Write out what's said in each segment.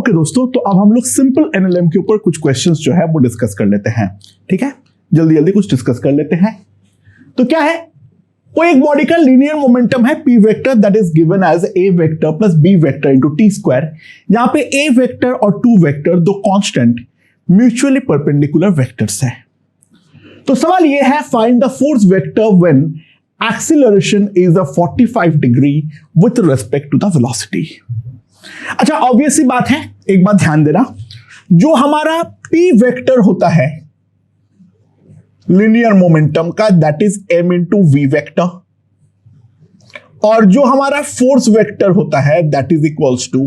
Okay दोस्तों, तो अब हम लोग सिंपल एनएलएम के ऊपर कुछ क्वेश्चंस जो है वो डिस्कस कर लेते हैं। ठीक है, जल्दी जल्दी कुछ डिस्कस कर लेते हैं। तो क्या है, वो एक बॉडी का लीनियर मोमेंटम है p vector that is given as a vector plus b vector into t square. यहां पे a वेक्टर और 2 वेक्टर दो कांस्टेंट म्यूचुअली परपेंडिकुलर वेक्टर्स हैं। तो सवाल यह है, find the force vector when acceleration is a 45 degree with respect to the velocity. अच्छा, ऑब्वियस सी बात है, एक बात ध्यान देना, जो हमारा p वेक्टर होता है लीनियर मोमेंटम का that is m into v vector, और जो हमारा फोर्स वेक्टर होता है that is equals to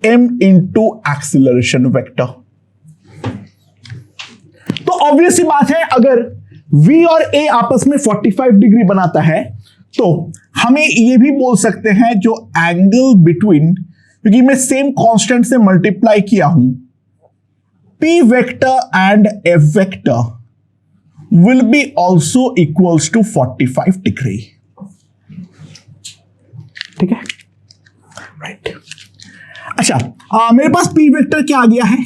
m into acceleration vector. तो ऑब्वियस सी बात है, अगर v और a आपस में 45 डिग्री बनाता है तो हमें यह भी बोल सकते हैं जो एंगल बिटवीन, क्योंकि मैं सेम कांस्टेंट से मल्टीप्लाई किया हूं, p vector and f vector will be also equals to 45 degree। ठीक है, राइट। अच्छा, मेरे पास p वेक्टर क्या आ गया है,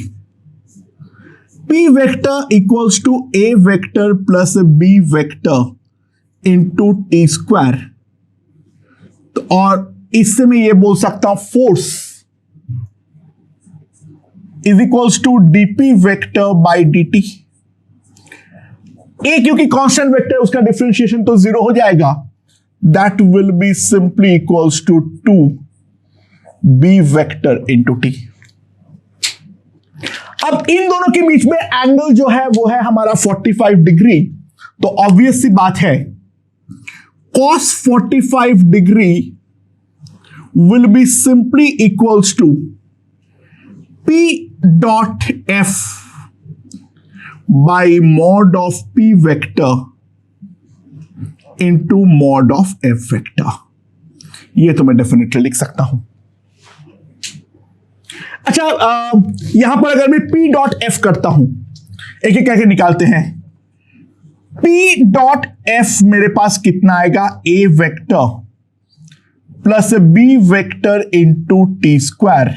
p vector equals to a vector plus b vector into T square. तो और इससे मैं ये बोल सकता हूं force is equals to dp vector by dt। ए क्योंकि कांस्टेंट वेक्टर है उसका डिफरेंशिएशन तो 0 हो जाएगा, that will be simply equals to 2b vector into t. अब इन दोनों के बीच में एंगल जो है वो है हमारा 45 डिग्री। तो ऑब्वियस सी बात है, cos 45 degree will be simply equals to p dot f by mod of p vector into mod of f vector। ये तो मैं डेफिनेटली लिख सकता हूं। अच्छा, यहां पर अगर मैं p डॉट f करता हूं, एक एक करके निकालते हैं। p डॉट f मेरे पास कितना आएगा, a vector plus b vector into T square,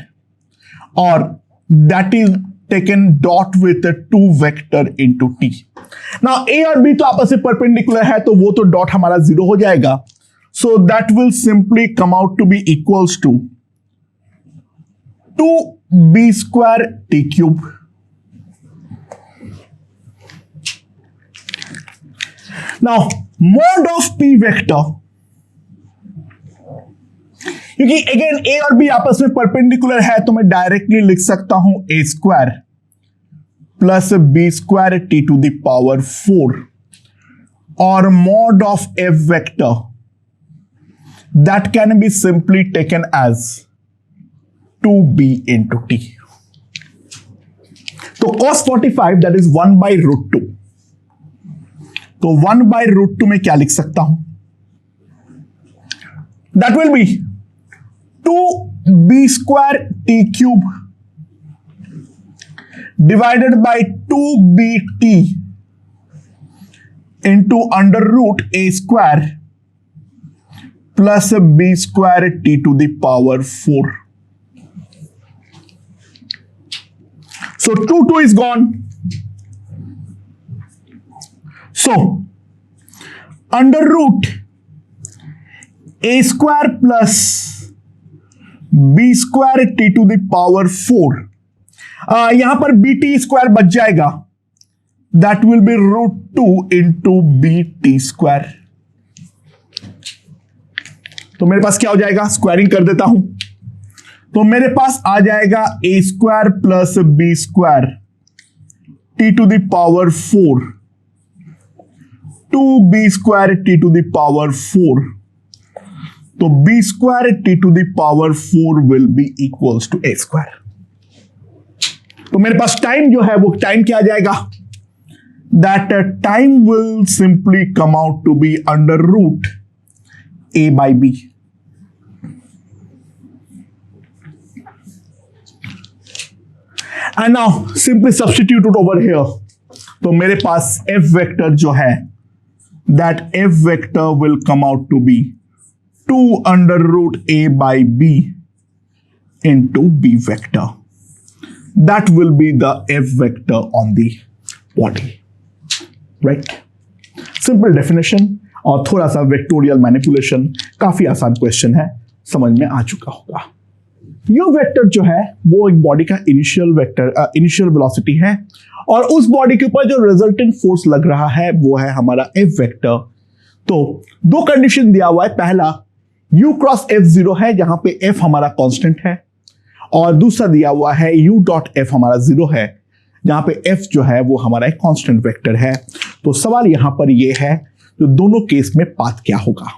और that is taken dot with a 2 vector into t। Now a और b तो आपस में परपेंडिकुलर है तो वो तो डॉट हमारा 0 हो जाएगा, so that will simply come out to be equals to 2b square t cube। Now mod of p vector, क्योंकि अगेन a और b आपस में परपेंडिकुलर है तो मैं डायरेक्टली लिख सकता हूं a square plus b square t to the power 4, और mod of f vector that can be simply taken as 2b into t। तो cos 45 that is 1 by root 2, तो 1 बाई रूट 2 में क्या लिख सकता हूं, that will B 2b square t cube divided by 2bt into under root a square plus b square t to the power 4। So 2 is gone. So under root a square plus b square T to the power 4, यहां पर b t square बच जाएगा, that will be root 2 into b t square. तो मेरे पास क्या हो जाएगा, squaring कर देता हूं, तो मेरे पास आ जाएगा A square plus B square T to the power 4 2b square T to the power 4। तो b square T to the power 4 will be equals to a square. तो मेरे पास टाइम जो है वो टाइम क्या आ जाएगा, that time will simply come out to be under root a by b। And now simply substitute it over here. तो मेरे पास f वेक्टर जो है, that f vector will come out to be 2 under root a by b into b vector. That will be the f vector on the body. Right? Simple definition और थोड़ा सा vectorial manipulation, काफी आसान question है, समझ में आ चुका होगा। यू वेक्टर जो है वो एक बॉडी का इनिशियल वेक्टर, इनिशियल वेलोसिटी है, और उस बॉडी के ऊपर जो रिजल्टेंट फोर्स लग रहा है वो है हमारा एफ वेक्टर। तो दो कंडीशन दिया हुआ है, पहला u क्रॉस एफ जीरो है जहां पे f हमारा कांस्टेंट है, और दूसरा दिया हुआ है u डॉट एफ हमारा जीरो है जहां पे f जो है वो हमारा एक कांस्टेंट वेक्टर है। तो सवाल यहां पर ये है तो दोनों केस में पाथ क्या होगा।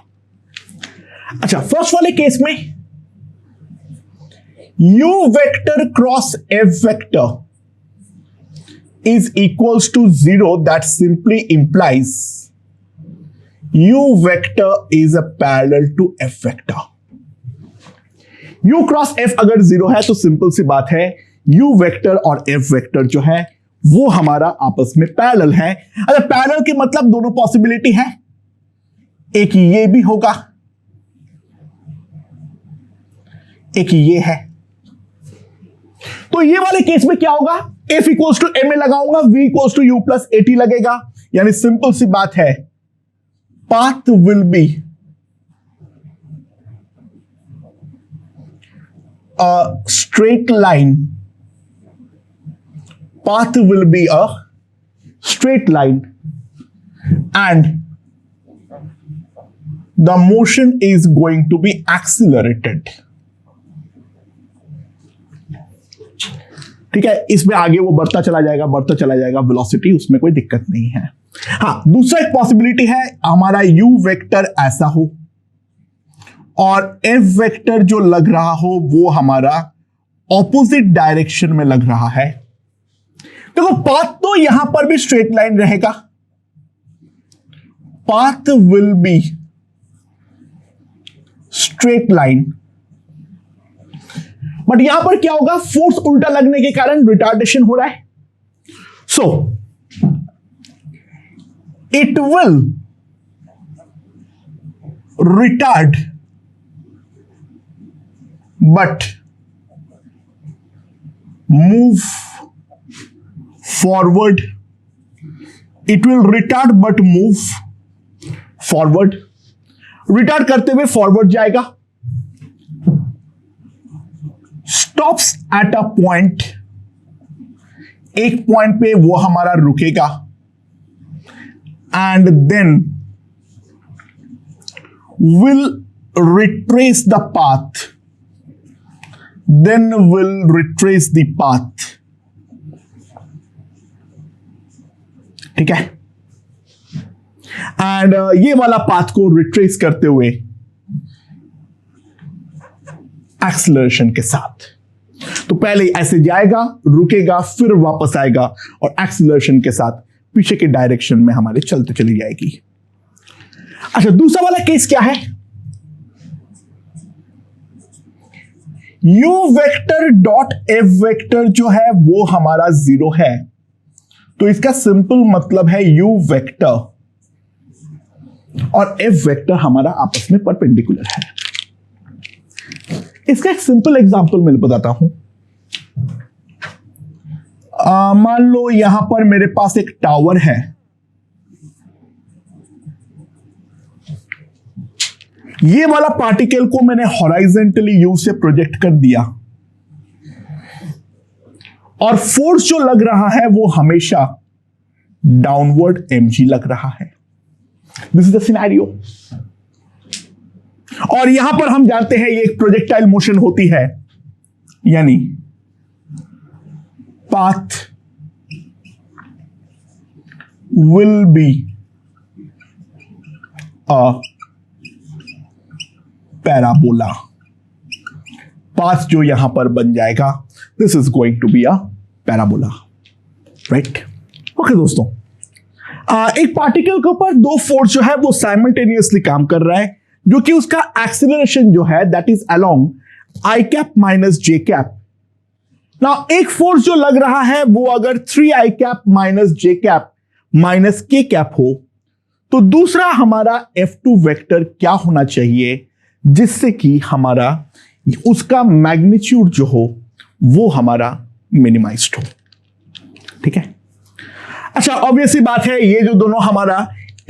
अच्छा, फर्स्ट वाले केस में u vector cross f vector is equals to 0, that simply implies u vector is a parallel to f vector. u cross f अगर 0 है तो सिंपल सी बात है u वेक्टर और f वेक्टर जो है वो हमारा आपस में पैरेलल है। अगर पैरेलल के मतलब दोनों पॉसिबिलिटी है, एक ये भी होगा, एक ये है। तो ये वाले केस में क्या होगा, f equals to m a लगाऊंगा, v equals to u plus a t लगेगा, यानी सिंपल सी बात है path will be a straight line, path will be a straight line and the motion is going to be accelerated. ठीक है, इसमें आगे वो बढ़ता चला जाएगा वेलोसिटी, उसमें कोई दिक्कत नहीं है। हाँ, दूसरा एक पॉसिबिलिटी है हमारा u वेक्टर ऐसा हो और f वेक्टर जो लग रहा हो वो हमारा ऑपोजिट डायरेक्शन में लग रहा है। देखो, पाथ तो यहां पर भी स्ट्रेट लाइन रहेगा, path will be straight line, but यहां पर क्या होगा, फोर्स उल्टा लगने के कारण रिटार्डेशन हो रहा है। So it will retard but move forward, it will retard but move forward, retard करते हुए फॉरवर्ड जाएगा, स्टॉप्स एट अ पॉइंट, एक पॉइंट पे वो हमारा रुकेगा, and then will retrace the path, then will retrace the path. ठीक है, एंड ये वाला पाथ को रिट्रेस करते हुए एक्सेलरेशन के साथ, तो पहले ऐसे जाएगा, रुकेगा, फिर वापस आएगा और एक्सेलरेशन के साथ पीछे के डायरेक्शन में हमारे चलते चली जाएगी। अच्छा, दूसरा वाला केस क्या है, u vector dot f vector जो है वो हमारा 0 है, तो इसका सिंपल मतलब है u वेक्टर और f वेक्टर हमारा आपस में परपेंडिकुलर है। इसका एक सिंपल एग्जांपल मैं बताता हूं। मान लो यहां पर मेरे पास एक टावर है, ये वाला पार्टिकल को मैंने हॉराइजेंटली u से प्रोजेक्ट कर दिया और फोर्स जो लग रहा है वो हमेशा डाउनवर्ड mg लग रहा है। This is the scenario. और यहां पर हम जानते हैं ये एक प्रोजेक्टाइल मोशन होती है, यानी path will be a parabola, path जो यहां पर बन जाएगा this is going to be a parabola, right. Okay दोस्तों, एक पार्टिकल के ऊपर दो फोर्स जो है वो साइमल्टेनियसली काम कर रहा है, जो कि उसका एक्सीलरेशन जो है that is along I cap minus J cap. Now एक फोर्स जो लग रहा है वो अगर 3i कैप माइनस जे कैप माइनस के कैप हो, तो दूसरा हमारा F2 वेक्टर क्या होना चाहिए जिससे कि हमारा उसका मैग्नीट्यूड जो हो वो हमारा मिनिमाइज्ड हो। ठीक है। अच्छा, ऑब्वियसली बात है ये जो दोनों हमारा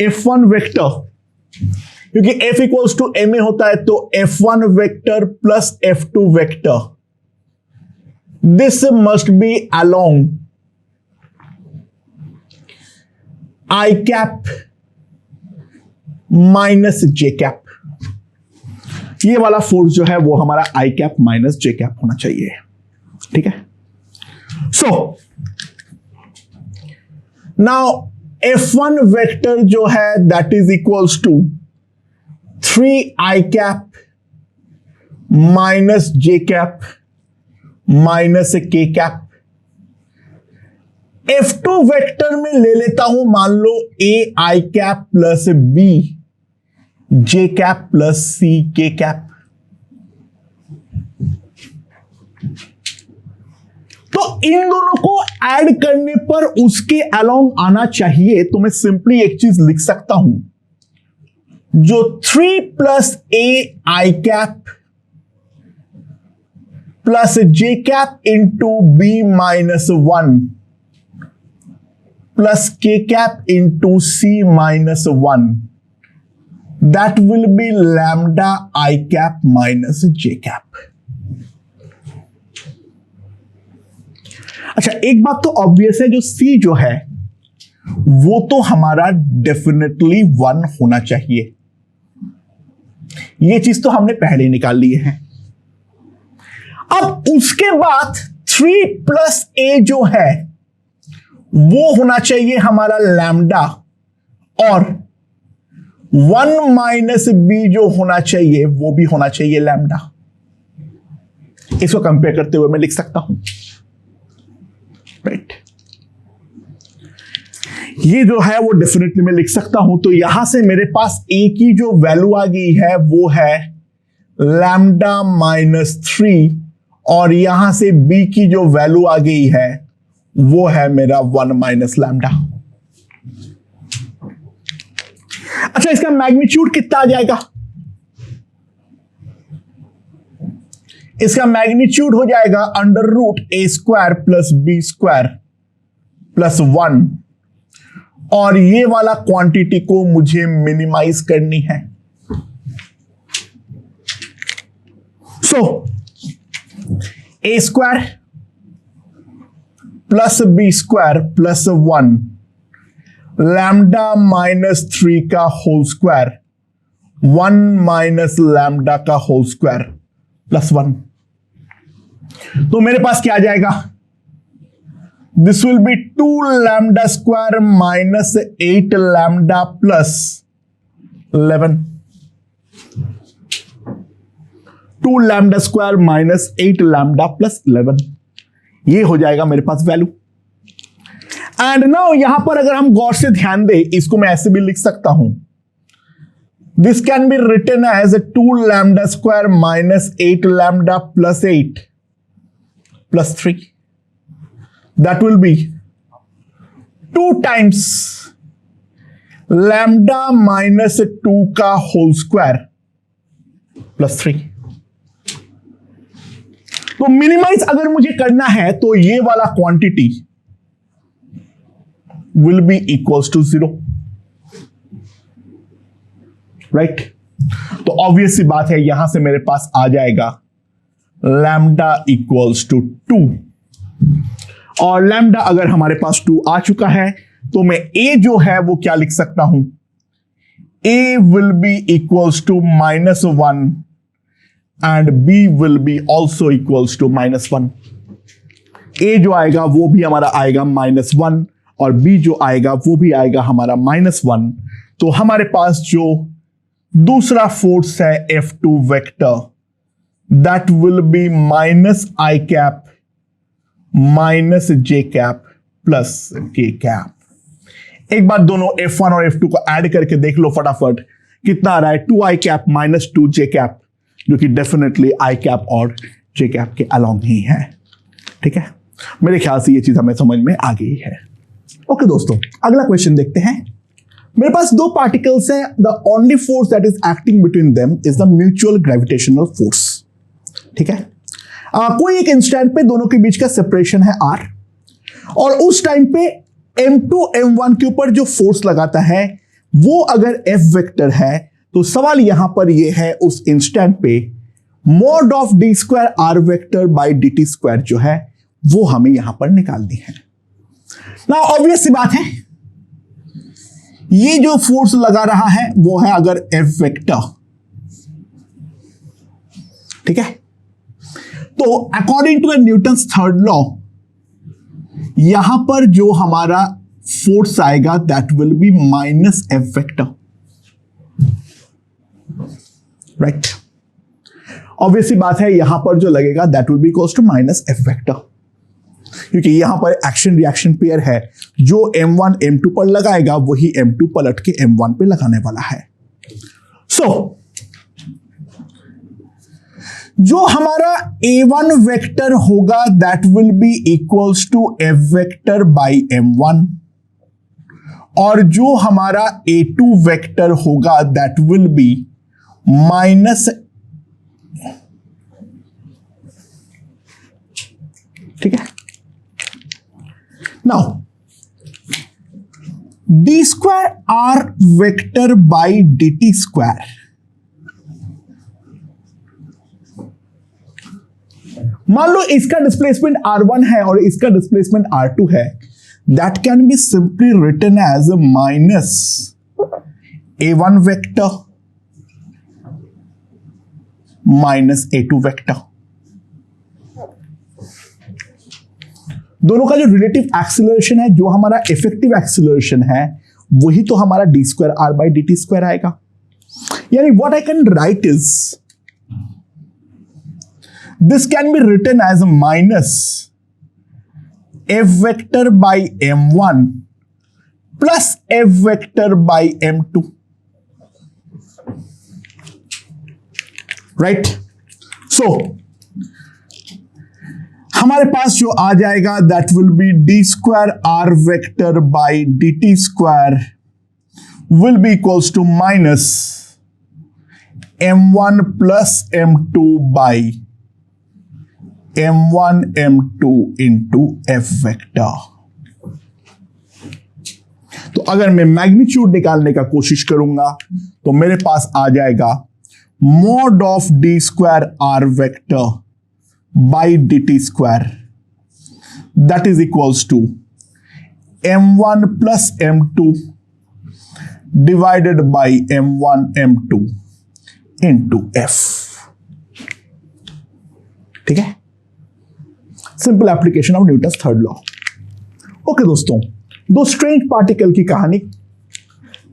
F1 वेक्टर, क्योंकि F इक्वल्स टू ma होता है, तो F1 vector plus F2 vector, this must be along I cap minus J cap. ये वाला फोर्स जो है वो हमारा I cap minus J cap होना चाहिए। ठीक है। सो नाउ F1 वेक्टर जो है that is equals to 3I cap minus J cap minus k cap. F2 vector में ले लेता हूं, मान लो AI cap plus B j cap plus C k cap. तो इन दोनों को ऐड करने पर उसके अलोंग आना चाहिए, तो मैं सिंपली एक चीज लिख सकता हूं, जो 3 plus AI cap plus J cap into B minus 1 plus K cap into C minus 1, that will be lambda I cap minus J cap. अच्छा, एक बात तो ऑब्वियस है, जो C जो है वो तो हमारा डेफिनेटली 1 होना चाहिए। ये चीज तो हमने पहले निकाल ली है। अब उसके बाद 3 प्लस A जो है वो होना चाहिए हमारा लैम्डा, और 1 माइनस B जो होना चाहिए वो भी होना चाहिए लैम्डा। इसको कंपेयर करते हुए मैं लिख सकता हूं, राइट। ये जो है वो डेफिनेटली मैं लिख सकता हूं। तो यहां से मेरे पास A की जो वैल्यू आ गई है वो है लैम्डा माइनस 3, और यहां से B की जो वैल्यू आ गई है वो है मेरा 1 माइनस लैम्डा। अच्छा, इसका मैग्नीट्यूड कितना आ जाएगा? इसका मैग्नीट्यूड हो जाएगा under root A square plus B square plus 1, और ये वाला क्वांटिटी को मुझे मिनिमाइज करनी है। सो A square plus B square plus 1 lambda minus 3 का होल स्क्वायर 1 माइनस लैम्डा का होल स्क्वायर प्लस 1। तो मेरे पास क्या आ जाएगा? This will be 2 lambda square minus 8 lambda plus 11। 2 lambda square minus 8 lambda plus 11, ये हो जाएगा मेरे पास वैल्यू। एंड नाउ यहां पर अगर हम गौर से ध्यान दें, इसको मैं ऐसे भी लिख सकता हूं, this can be written as 2 lambda square minus 8 lambda plus 8 plus 3, that will be 2 times lambda minus 2 का होल स्क्वायर प्लस 3। तो मिनिमाइज अगर मुझे करना है तो ये वाला quantity will be equals to 0, right. तो ऑब्वियस सी बात है, यहां से मेरे पास आ जाएगा लैम्डा इक्वल्स टू 2, और लैम्डा अगर हमारे पास 2 आ चुका है तो मैं A जो है वो क्या लिख सकता हूं? A will be equals to -1 and B will be also equals to -1। A जो आएगा वो भी हमारा आएगा -1, और B जो आएगा वो भी आएगा हमारा -1। तो हमारे पास जो दूसरा फोर्स है F2 vector, that will be minus I cap minus J cap plus K cap. एक बार दोनों F1 और F2 को ऐड करके देख लो फटाफट, कितना आ रहा है? 2I cap minus 2J cap, जो कि डेफिनेटली I कैप और J कैप के अलोंग ही है। ठीक है, मेरे ख्याल से ये चीज हमें समझ में आ गई है। ओके दोस्तों, अगला क्वेश्चन देखते हैं। मेरे पास 2 पार्टिकल्स हैं। The only force that is acting between them is the mutual gravitational force. ठीक है। कोई एक इंस्टेंट पे दोनों के बीच का सेपरेशन है r, और उस टाइम पे m2 m1 के ऊपर जो फोर्स लगाता है वो अगर f वेक्टर है, तो सवाल यहां पर ये है उस इंस्टेंट पे mod of d square r vector by dt square जो है वो हमें यहां पर निकालनी है ना। ऑब्वियस सी बात है, ये जो फोर्स लगा रहा है वो है अगर f वेक्टर, ठीक है। तो according to the Newton's third law यहां पर जो हमारा फोर्स आएगा that will be minus f vector, right. Obviously बात है यहां पर जो लगेगा that will be equals to minus f vector, क्योंकि यहां पर एक्शन रिएक्शन पेयर है, जो m1 m2 पर लगाएगा वही m2 पलट के m1 पे लगाने वाला है। सो जो हमारा a1 वेक्टर होगा that will be equals to f vector by m1, और जो हमारा a2 वेक्टर होगा दैट विल बी माइनस, ठीक है। Now d square r vector by dt square, मान लो इसका डिस्प्लेसमेंट r1 है और इसका डिस्प्लेसमेंट r2 है, that can be simply written as minus a1 vector minus a2 vector. दोनों का जो रिलेटिव एक्सीलरेशन है, जो हमारा इफेक्टिव एक्सीलरेशन है, वही तो हमारा d square r by dt square आएगा। यानी what I can write is this can be written as a minus f vector by m1 plus f vector by m2, right? So हमारे पास जो आ जाएगा that will be d square r vector by dt square will be equals to minus m1 plus m2 by m1 m2 into f vector. तो अगर मैं magnitude निकालने का कोशिश करूंगा तो मेरे पास आ जाएगा mod of d square r vector by dt square that is equals to m1 plus m2 divided by m1 m2 into f, ठीक है। Simple application of Newton's third law. Okay दोस्तों, दो स्ट्रेंज पार्टिकल की कहानी।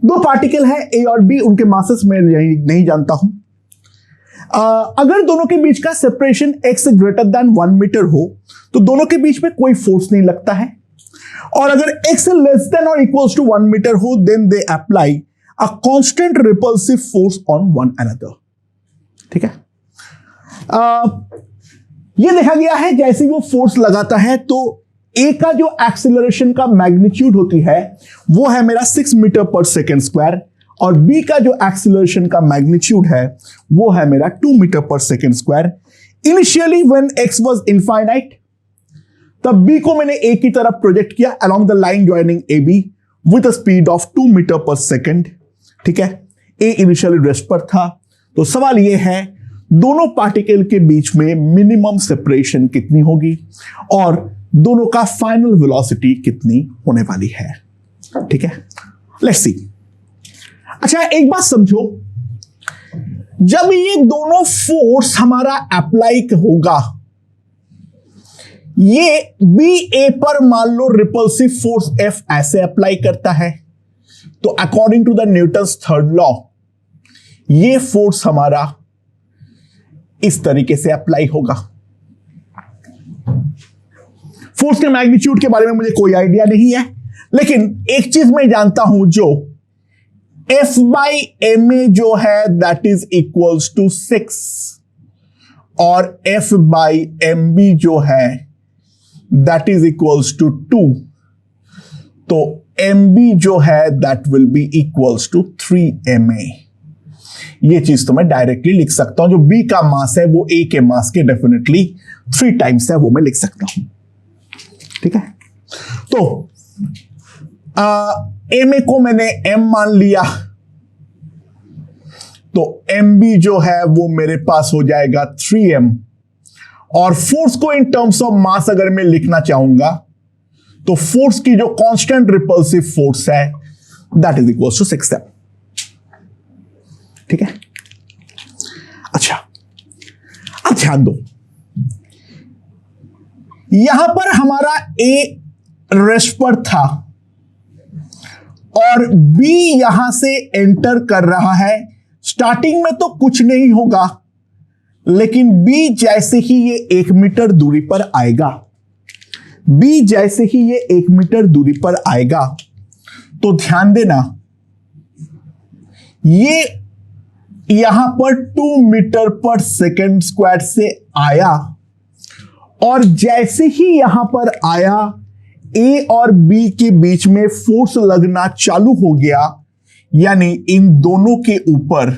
दो particle है ए और B, उनके मासेस मैं नहीं जानता हूं। अगर दोनों के बीच का separation x greater than 1 metre हो तो दोनों के बीच में कोई फोर्स नहीं लगता है, और अगर x लेस देन और इक्वल्स टू 1 मीटर हो then they apply a constant repulsive force on one another, ठीक है। ये देखा गया है जैसे वो फोर्स लगाता है तो ए का जो एक्सीलरेशन का मैग्नीट्यूड होती है वो है मेरा 6 मीटर पर सेकेंड स्क्वायर, और बी का जो एक्सीलरेशन का मैग्नीट्यूड है वो है मेरा 2 मीटर पर second square. Initially when x was infinite तब बी को मैंने ए की तरफ प्रोजेक्ट किया along the line joining a b with a speed of 2 metre पर सेकेंड, ठीक है। ए इनिशियली रेस्ट पर था, तो सवाल ये है दोनों पार्टिकल के बीच में मिनिमम सेपरेशन कितनी होगी और दोनों का फाइनल वेलोसिटी कितनी होने वाली है, ठीक है। Let's see. अच्छा एक बात समझो, जब ये दोनों फोर्स हमारा अप्लाई होगा, ये बी ए पर मान लो रिपल्सिव फोर्स एफ ऐसे अप्लाई करता है, तो according to the Newton's third law ये फोर्स हमारा इस तरीके से अप्लाई होगा। फोर्स के मैग्नीट्यूड के बारे में मुझे कोई आइडिया नहीं है, लेकिन एक चीज मैं जानता हूं, जो F बाई एम ए जो है दैट इज इक्वल्स टू 6 और F बाई एम बी जो है दैट इज इक्वल्स टू 2, तो एम बी जो है that will be equals to 3 ma। ये चीज तो मैं डायरेक्टली लिख सकता हूं, जो बी का मास है वो ए के मास के डेफिनेटली 3 टाइम्स है, वो मैं लिख सकता हूं। ठीक है, तो एम ए को मैंने एम मान लिया, तो एम बी जो है वो मेरे पास हो जाएगा 3m, और फोर्स को इन टर्म्स ऑफ मास अगर मैं लिखना चाहूंगा तो फोर्स की जो कांस्टेंट रिपल्सिव फोर्स है that is equal to 6m। ठीक है, अच्छा अब ध्यान दो, यहां पर हमारा ए रेस्ट पर था और बी यहां से एंटर कर रहा है। स्टार्टिंग में तो कुछ नहीं होगा, लेकिन बी जैसे ही ये 1 मीटर दूरी पर आएगा, बी जैसे ही ये 1 मीटर दूरी पर आएगा, तो ध्यान देना ये यहां पर 2 मीटर पर सेकेंड स्क्वायर से आया, और जैसे ही यहां पर आया ए और बी के बीच में फोर्स लगना चालू हो गया, यानी इन दोनों के ऊपर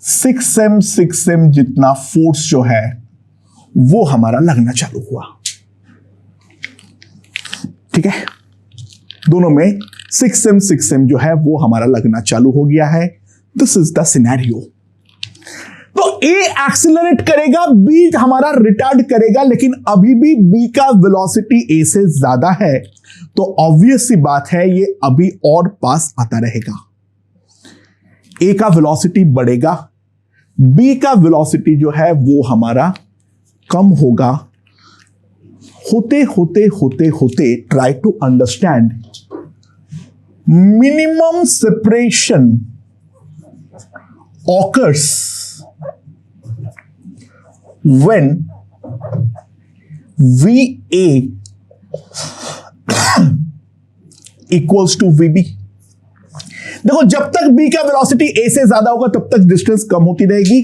6m जितना फोर्स जो है वो हमारा लगना चालू हुआ। ठीक है, दोनों में 6m जो है वो हमारा लगना चालू हो गया है। This is the scenario. तो ए एक्सीलरेट करेगा, बी हमारा रिटार्ड करेगा, लेकिन अभी भी बी का वेलोसिटी ए से ज्यादा है, तो ऑब्वियस सी बात है ये अभी और पास आता रहेगा। ए का वेलोसिटी बढ़ेगा, बी का वेलोसिटी जो है वो हमारा कम होगा। होते होते होते होते try to understand minimum separation occurs when VA equals to VB। देखो, जब तक B का वेलोसिटी A से ज्यादा होगा तब तक डिस्टेंस कम होती रहेगी।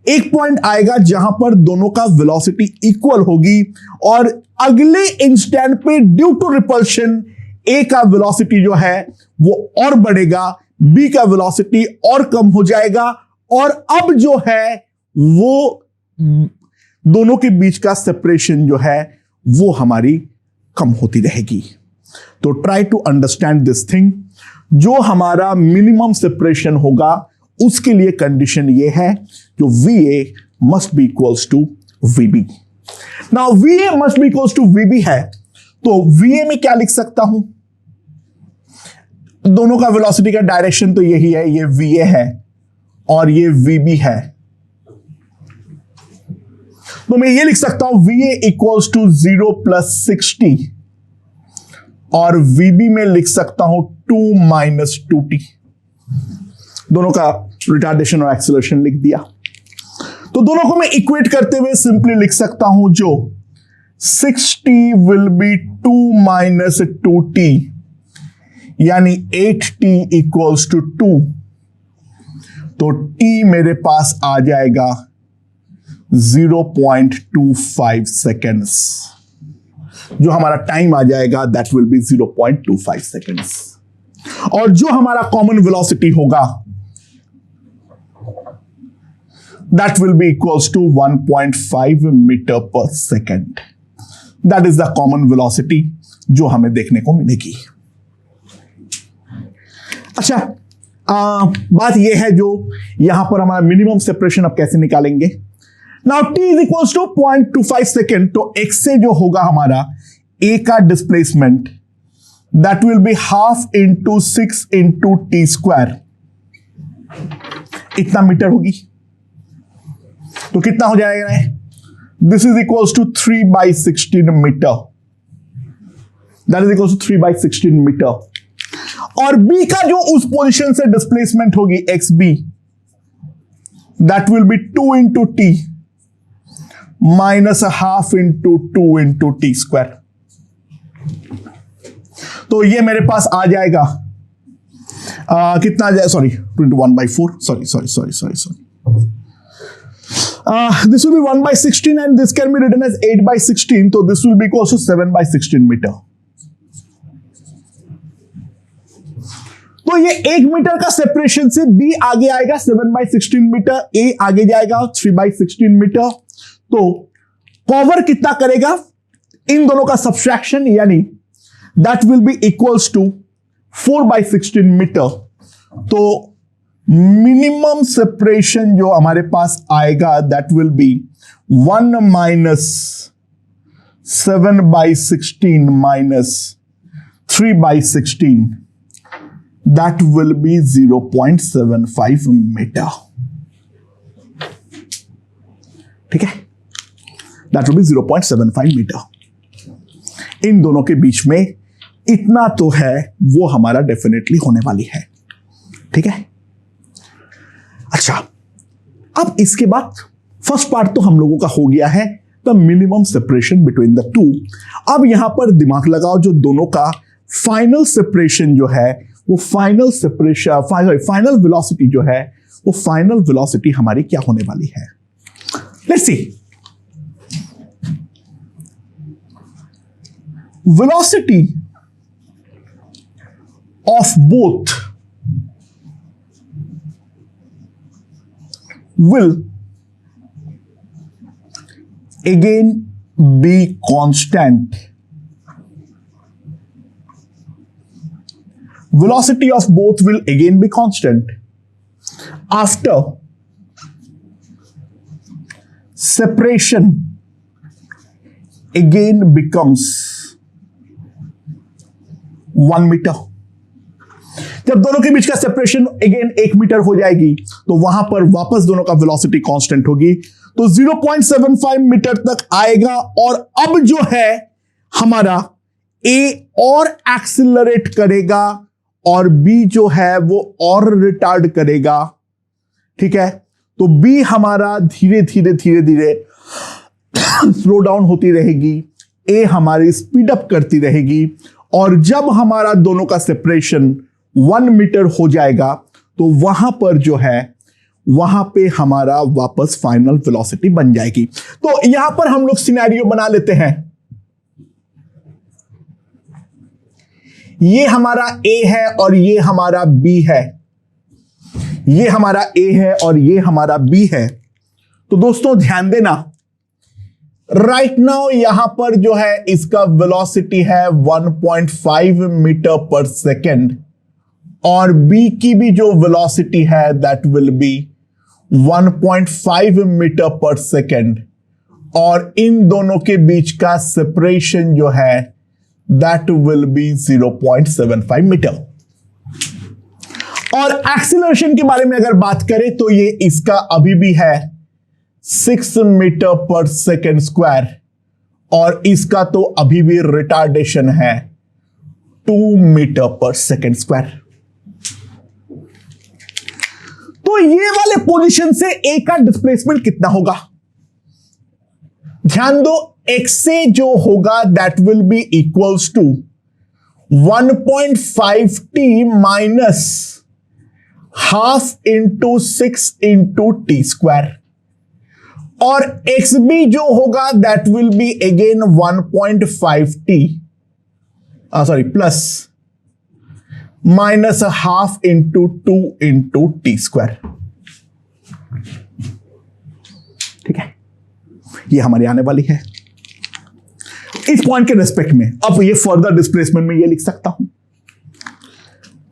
एक पॉइंट आएगा जहां पर दोनों का वेलोसिटी इक्वल होगी, और अगले इंस्टेंट पे ड्यू टू रिपल्शन A का वेलोसिटी जो है वो और बढ़ेगा, B का वेलोसिटी और कम हो जाएगा, और अब जो है वो दोनों के बीच का सेपरेशन जो है वो हमारी कम होती रहेगी। तो try to understand this thing. जो हमारा मिनिमम सेपरेशन होगा उसके लिए कंडीशन ये है जो VA must be equals to VB। Now VA must be equals to VB है, तो VA में क्या लिख सकता हूं? दोनों का वेलोसिटी का डायरेक्शन तो यही है, ये VA है और ये VB है, तो मैं ये लिख सकता हूं VA इक्वल्स टू 0 + 60, और VB में लिख सकता हूं 2 - 2t। दोनों का रिटार्डेशन और एक्सेलरेशन लिख दिया। तो दोनों को मैं इक्वेट करते हुए सिंपली लिख सकता हूं, जो 60 विल बी 2 - 2t, यानी 8t इक्वल्स टू 2। तो t मेरे पास आ जाएगा 0.25 सेकेंड्स, जो हमारा टाइम आ जाएगा दैट विल बी 0.25 सेकेंड्स, और जो हमारा कॉमन वेलोसिटी होगा that will be equals to 1.5 metre पर second. That is the common velocity जो हमें देखने को मिलेगी। अच्छा, बात यह है जो यहां पर हमारा मिनिमम सेपरेशन अब कैसे निकालेंगे। Now t is equals to 0.25 second, तो x से जो होगा हमारा a का displacement that will be half into 6 into T square, इतना मीटर होगी। तो कितना हो जाएगा? This is equals to 3/16 metre, that is equals to 3/16 metre. और b का जो उस पोजीशन से डिस्प्लेसमेंट होगी xb, that will be 2 into T minus half into 2 into T square. तो ये मेरे पास आ जाएगा कितना आ जाए, sorry 1/4, sorry this will be 1/16 and this can be written as 8/16, so this will be equal to 7/16 metre. तो तो ये 1 मीटर का सेपरेशन से B आगे आएगा 7/16 मीटर, A आगे जाएगा 3/16 मीटर। तो पावर कितना करेगा इन दोनों का सब्सट्रैक्शन, यानी that will be equals to 4/16 metre. तो मिनिमम सेपरेशन जो हमारे पास आएगा that will be 1 minus 7/16 minus 3/16, that will be 0.75 metre. ठीक है, that will be 0.75 मीटर। इन दोनों के बीच में इतना तो है, वो हमारा डेफिनेटली होने वाली है। ठीक है, अच्छा, अब इसके बाद फर्स्ट पार्ट तो हम लोगों का हो गया है, the minimum separation between the two. अब यहां पर दिमाग लगाओ, जो दोनों का फाइनल सेपरेशन जो है वो फाइनल सेपरेशन, फाइनल वेलोसिटी जो है वो फाइनल वेलोसिटी हमारी क्या होने वाली है। Let's see, velocity of both will again be constant. Velocity of both will again be constant after separation again becomes 1 metre. जब दोनों के बीच का सेपरेशन अगेन 1 मीटर हो जाएगी तो वहां पर वापस दोनों का वेलोसिटी कांस्टेंट होगी, तो 0.75 मीटर तक आएगा। और अब जो है हमारा A और एक्सिलरेट करेगा और B जो है वो और रिटार्ड करेगा। ठीक है, तो B हमारा धीरे धीरे धीरे धीरे स्लो डाउन होती रहेगी, A हमारी स्पीड अप करती रहेगी। और जब हमारा दोनों का सेपरेशन 1 मीटर हो जाएगा तो वहां पर जो है वहां पे हमारा वापस फाइनल वेलोसिटी बन जाएगी। तो यहां पर हम लोग सिनेरियो बना लेते हैं, ये हमारा A है और ये हमारा B है, ये हमारा A है और ये हमारा B है। तो दोस्तों ध्यान देना, राइट नाउ यहां पर जो है इसका वेलोसिटी है 1.5 मीटर पर सेकेंड और B की भी जो वेलोसिटी है दैट विल बी 1.5 मीटर पर सेकेंड। और इन दोनों के बीच का सेपरेशन जो है दैट विल बी 0.75 मीटर। और एक्सीलरेशन के बारे में अगर बात करें तो ये इसका अभी भी है 6 मीटर पर सेकेंड स्क्वायर और इसका तो अभी भी रिटार्डेशन है 2 मीटर पर सेकेंड स्क्वायर। तो ये वाले पोजीशन से A का डिस्प्लेसमेंट कितना होगा, ध्यान दो, x से जो होगा that will be equals to 1.5t minus half into 6 into T square. और xb जो होगा that will be again 1.5t plus minus half into 2 into T square. ठीक है, ये हमारी आने वाली है इस पॉइंट के रेस्पेक्ट में। अब ये फर्दर डिस्प्लेसमेंट में ये लिख सकता हूं।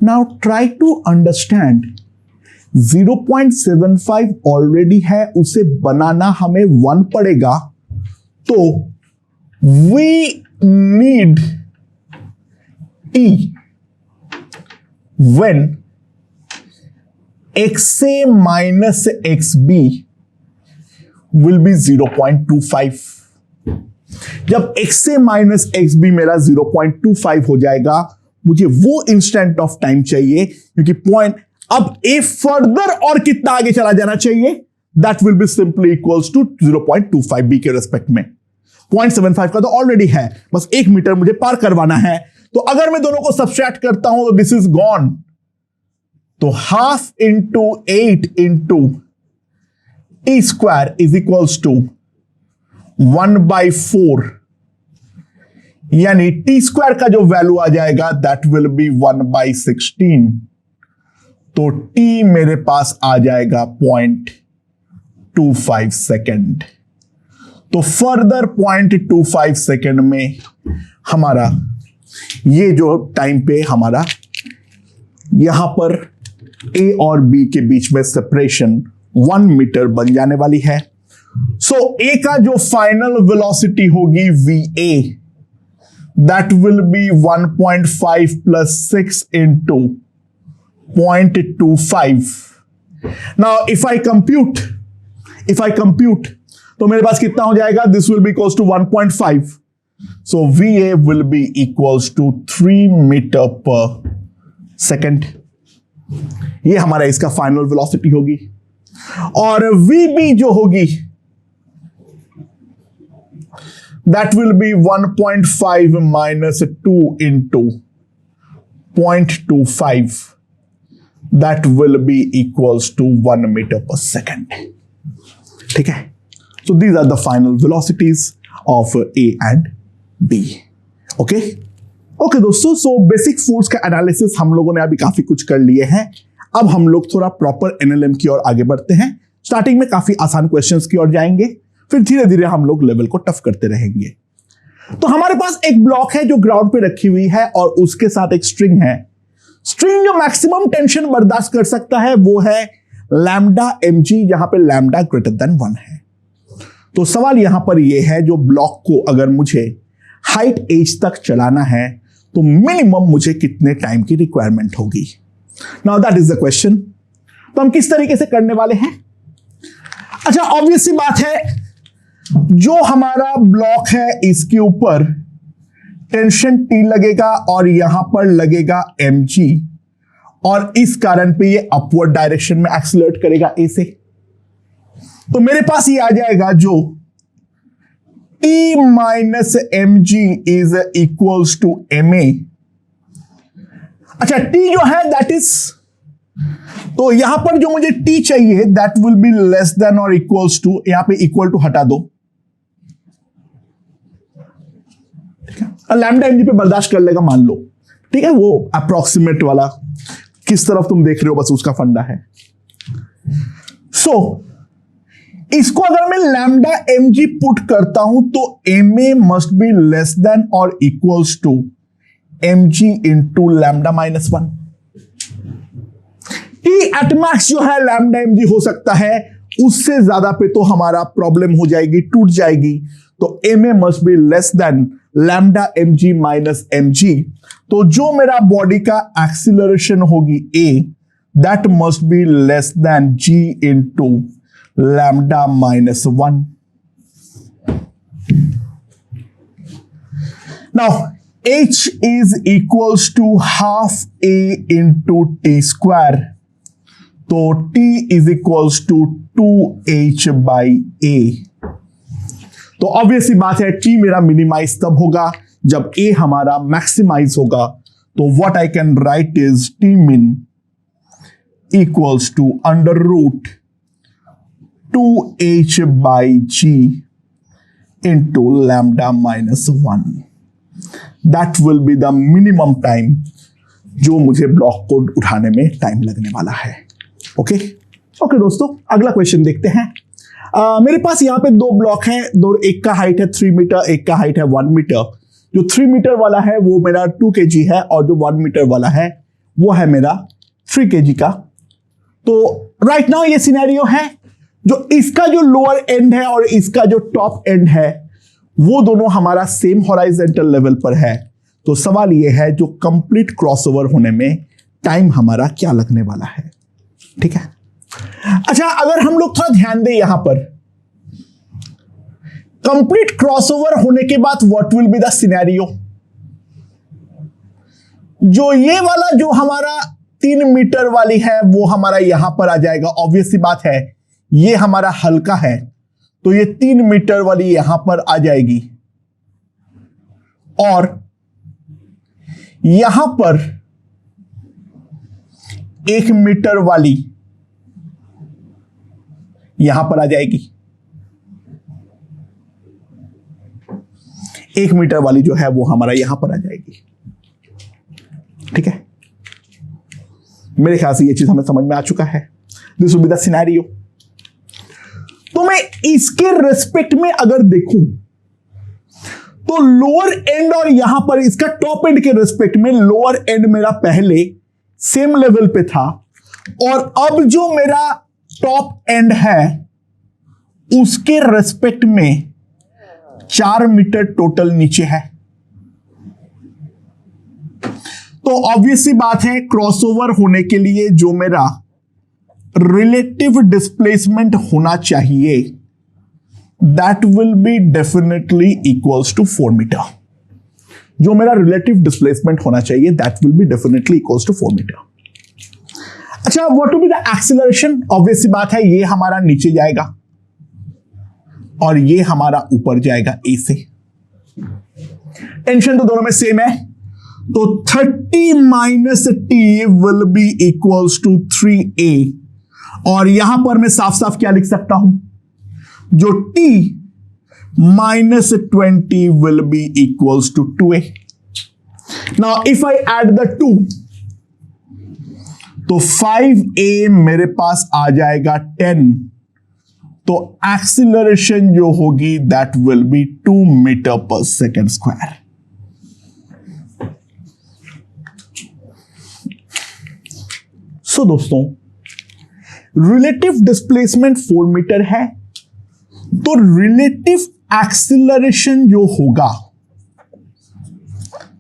Now try to understand, 0.75 already है, उसे बनाना हमें 1 पड़ेगा, तो we need t when xa minus xb will be 0.25। जब xa माइनस xb मेरा 0.25 हो जाएगा, मुझे वो इंस्टेंट ऑफ टाइम चाहिए, क्योंकि पॉइंट अब a फर्दर और कितना आगे चला जाना चाहिए, that will be simply equals to 0.25 b के रेस्पेक्ट में। 0.75 का तो ऑलरेडी है, बस 1 मीटर मुझे पार करवाना है। तो अगर मैं दोनों को सब्सट्रैक्ट करता हूं तो दिस इज गॉन, तो half into 8 into T square is equals to 1/4, यानी टी स्क्वायर का जो वैल्यू आ जाएगा दैट विल बी 1/16 तो t मेरे पास आ जाएगा 0.25 सेकेंड। तो फर्दर 0.25 सेकेंड में हमारा ये जो टाइम पे हमारा यहां पर a और b के बीच में सेपरेशन 1 मीटर बन जाने वाली है। सो a का जो फाइनल वेलोसिटी होगी va, that will be 1.5 plus 6 into 0.25। Now if I compute तो मेरे पास कितना हो जाएगा? This will be equals to 1.5, so va will be equals to 3 metre पर सेकेंड। ये हमारा इसका फाइनल वेलोसिटी होगी। और vb जो होगी that will be 1.5 minus 2 into 0.25, that will be equals to 1 metre पर सेकेंड। ठीक है, so these are the final velocities of a and b. Okay okay दोस्तों, सो बेसिक फोर्स का एनालिसिस हम लोगों ने अभी काफी कुछ कर लिए हैं। अब हम लोग थोड़ा प्रॉपर एनएलएम की ओर आगे बढ़ते हैं। स्टार्टिंग में काफी आसान क्वेश्चंस की ओर जाएंगे, फिर धीरे धीरे हम लोग लेवल को टफ करते रहेंगे। तो हमारे पास एक ब्लॉक है जो ग्राउंड पे रखी हुई है और उसके साथ एक स्ट्रिंग है। स्ट्रिंग जो मैक्सिमम टेंशन बर्दाश्त कर सकता है वो है लैम्डा mg, यहां पे लैम्डा ग्रेटर देन 1 है। तो सवाल यहां पर यह है, जो ब्लॉक को अगर मुझे हाइट एज तक चलाना है तो मिनिमम मुझे कितने टाइम की रिक्वायरमेंट होगी? Now that is the question. तो हम किस तरीके से करने वाले हैं? अच्छा, ऑब्वियस सी बात है, जो हमारा ब्लॉक है इसके ऊपर टेंशन T लगेगा और यहां पर लगेगा mg, और इस कारण पे ये अपवर्ड डायरेक्शन में एक्सीलरेट करेगा A से। तो मेरे पास ये आ जाएगा जो T minus mg is equals to ma। अच्छा, T जो है दैट इज, तो यहां पर जो मुझे T चाहिए that will be less than और इक्वल्स टू, यहां पे इक्वल टू हटा दो। ठीक है, लैम्डा mg पे बर्दाश्त कर लेगा मान लो। ठीक है, वो अप्रोक्सीमेट वाला किस तरफ तुम देख रहे हो बस उसका फंडा है। सो इसको अगर मैं लैम्डा mg पुट करता हूं तो ma must be less than और equals to mg into lambda minus 1। T at max जो है लैम्डा mg हो सकता है, उससे ज्यादा पे तो हमारा प्रॉब्लम हो जाएगी, टूट जाएगी। तो ma must be less than lambda mg minus mg। तो जो मेरा बॉडी का एक्सीलरेशन होगी a, that must be less than g into lambda minus 1। Now h is equals to half a into T square, तो t is equals to 2h by a। तो obviously बात है, t मेरा minimise तब होगा जब a हमारा maximise होगा। तो what I can write is t min equals to under root 2h by g into lambda minus 1। That will be the minimum time जो मुझे ब्लॉक को उठाने में टाइम लगने वाला है। ओके ओके दोस्तों, अगला क्वेश्चन देखते हैं। मेरे पास यहाँ पे दो ब्लॉक हैं, दो, एक का हाइट है 3 मीटर, एक का हाइट है 1 मीटर। जो 3 मीटर वाला है वो मेरा 2 kg है और जो 1 मीटर वाला है वो है मेरा 3 kg का। तो राइट नाउ ये सिनेरियो है, जो इसका जो लोअर एंड है और इसका जो टॉप एंड है वो दोनों हमारा सेम हॉराइजेंटल लेवल पर है। तो सवाल ये है, जो कंप्लीट क्रॉसओवर होने में टाइम हमारा क्या लगने वाला है? ठीक है, अच्छा अगर हम लोग थोड़ा ध्यान दें यहां पर, कंप्लीट क्रॉसओवर होने के बाद what will be the scenario? जो ये वाला जो हमारा 3 मीटर वाली है वो हमारा यहां पर आ जाएगा। ऑब्वियस सी बात है, ये हमारा हल्का है तो ये 3 मीटर वाली यहां पर आ जाएगी, और यहां पर 1 मीटर वाली यहां पर आ जाएगी। 1 मीटर वाली जो है वो हमारा यहां पर आ जाएगी। ठीक है, मेरे ख्याल से ये चीज हमें समझ में आ चुका है। This will be the scenario. तो मैं इसके रेस्पेक्ट में अगर देखूं तो लोअर एंड और यहां पर इसका टॉप एंड के रेस्पेक्ट में लोअर एंड मेरा पहले सेम लेवल पे था, और अब जो मेरा टॉप एंड है उसके रेस्पेक्ट में 4 मीटर टोटल नीचे है। तो ऑब्वियस सी बात है, क्रॉसओवर होने के लिए जो मेरा रिलेटिव डिस्प्लेसमेंट होना चाहिए that will be definitely equals to 4 metre. जो मेरा रिलेटिव डिस्प्लेसमेंट होना चाहिए that will be definitely equals to 4 metre. अच्छा, what will be the acceleration? Obvious सी बात है, ये हमारा नीचे जाएगा और ये हमारा ऊपर जाएगा ए से। टेंशन तो दोनों में सेम है, तो 30 minus t will be equals to 3a, और यहां पर मैं साफ साफ क्या लिख सकता हूं, जो t minus 20 will be equals to 2a। Now if I add the 2 तो 5a मेरे पास आ जाएगा 10, तो एक्सीलरेशन जो होगी दैट विल बी 2 मीटर पर सेकेंड स्क्वायर। सो दोस्तों, रिलेटिव डिस्प्लेसमेंट 4 मीटर है, तो रिलेटिव एक्सीलरेशन जो होगा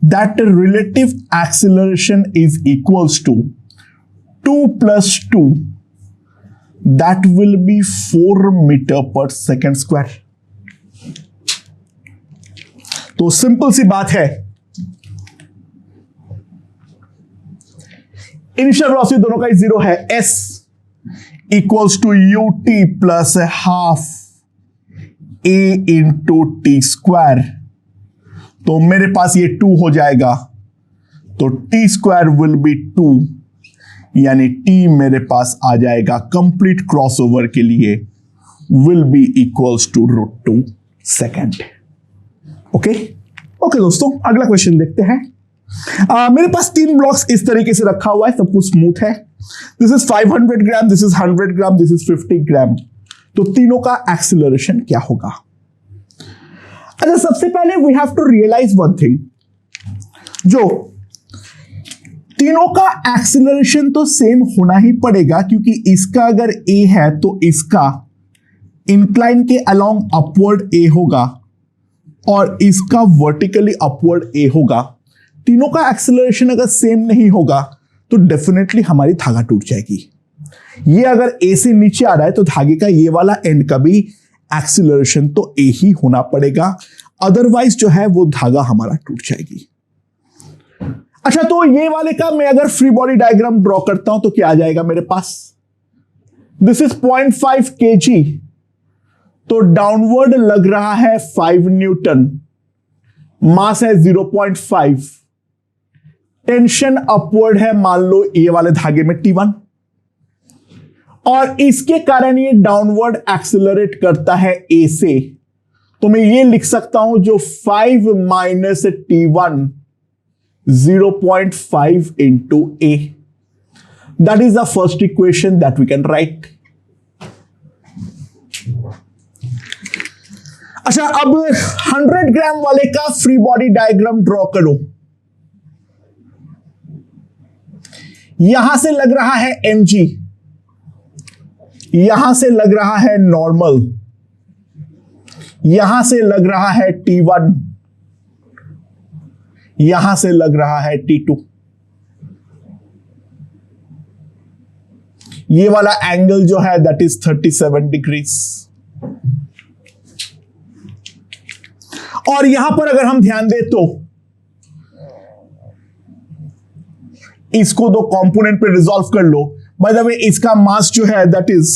that relative acceleration is equals to 2 + 2 that will be 4 metre पर सेकेंड स्क्वायर। तो सिंपल सी बात है, इनिशियल वेलोसिटी दोनों का 0 है, s equals to ut plus half a into T square. तो मेरे पास ये 2 हो जाएगा, तो टी स्क्वायर विल बी 2, यानी t मेरे पास आ जाएगा कंप्लीट क्रॉसओवर के लिए will be equals to √2 second. Okay दोस्तों, अगला क्वेश्चन देखते हैं। मेरे पास 3 ब्लॉक्स इस तरीके से रखा हुआ है, सब कुछ स्मूथ है। This is 500 gram, this is 100 gram, this is 50 gram. तो तीनों का एक्सीलरेशन क्या होगा? अच्छा, सबसे पहले we have to realise one thing, जो तीनों का एक्सीलरेशन तो सेम होना ही पड़ेगा, क्योंकि इसका अगर a है तो इसका इंक्लाइन के अलोंग अपवर्ड a होगा और इसका वर्टिकली अपवर्ड a होगा। तीनों का एक्सीलरेशन अगर सेम नहीं होगा तो डेफिनेटली हमारी धागा टूट जाएगी। ये अगर a से नीचे आ रहा है तो धागे का ये वाला एंड का भी एक्सीलरेशन तो a ही होना पड़ेगा, अदरवाइज जो है वो धागा हमारा टूट जाएगी। अच्छा, तो ये वाले का मैं अगर फ्री बॉडी डायग्राम ड्रॉ करता हूं तो क्या आ जाएगा मेरे पास? दिस इज 0.5 kg, तो डाउनवर्ड लग रहा है 5 न्यूटन, मास है 0.5, टेंशन अपवर्ड है मान लो ये वाले धागे में T1, और इसके कारण ये डाउनवर्ड एक्सेलरेट करता है A से। तो मैं ये लिख सकता हूं, जो 5 minus T1 0.5 into A. That is the first equation that we can write. अच्छा, अब 100 ग्राम वाले का फ्री बॉडी डायग्राम ड्रॉ करो। यहां से लग रहा है mg, यहां से लग रहा है नॉर्मल, यहां से लग रहा है T1, यहां से लग रहा है T2। ये वाला एंगल जो है दैट इज 37 डिग्रीज। और यहां पर अगर हम ध्यान दें तो इसको दो कंपोनेंट पे रिजॉल्व कर लो। बाय द वे, इसका मास जो है दैट इज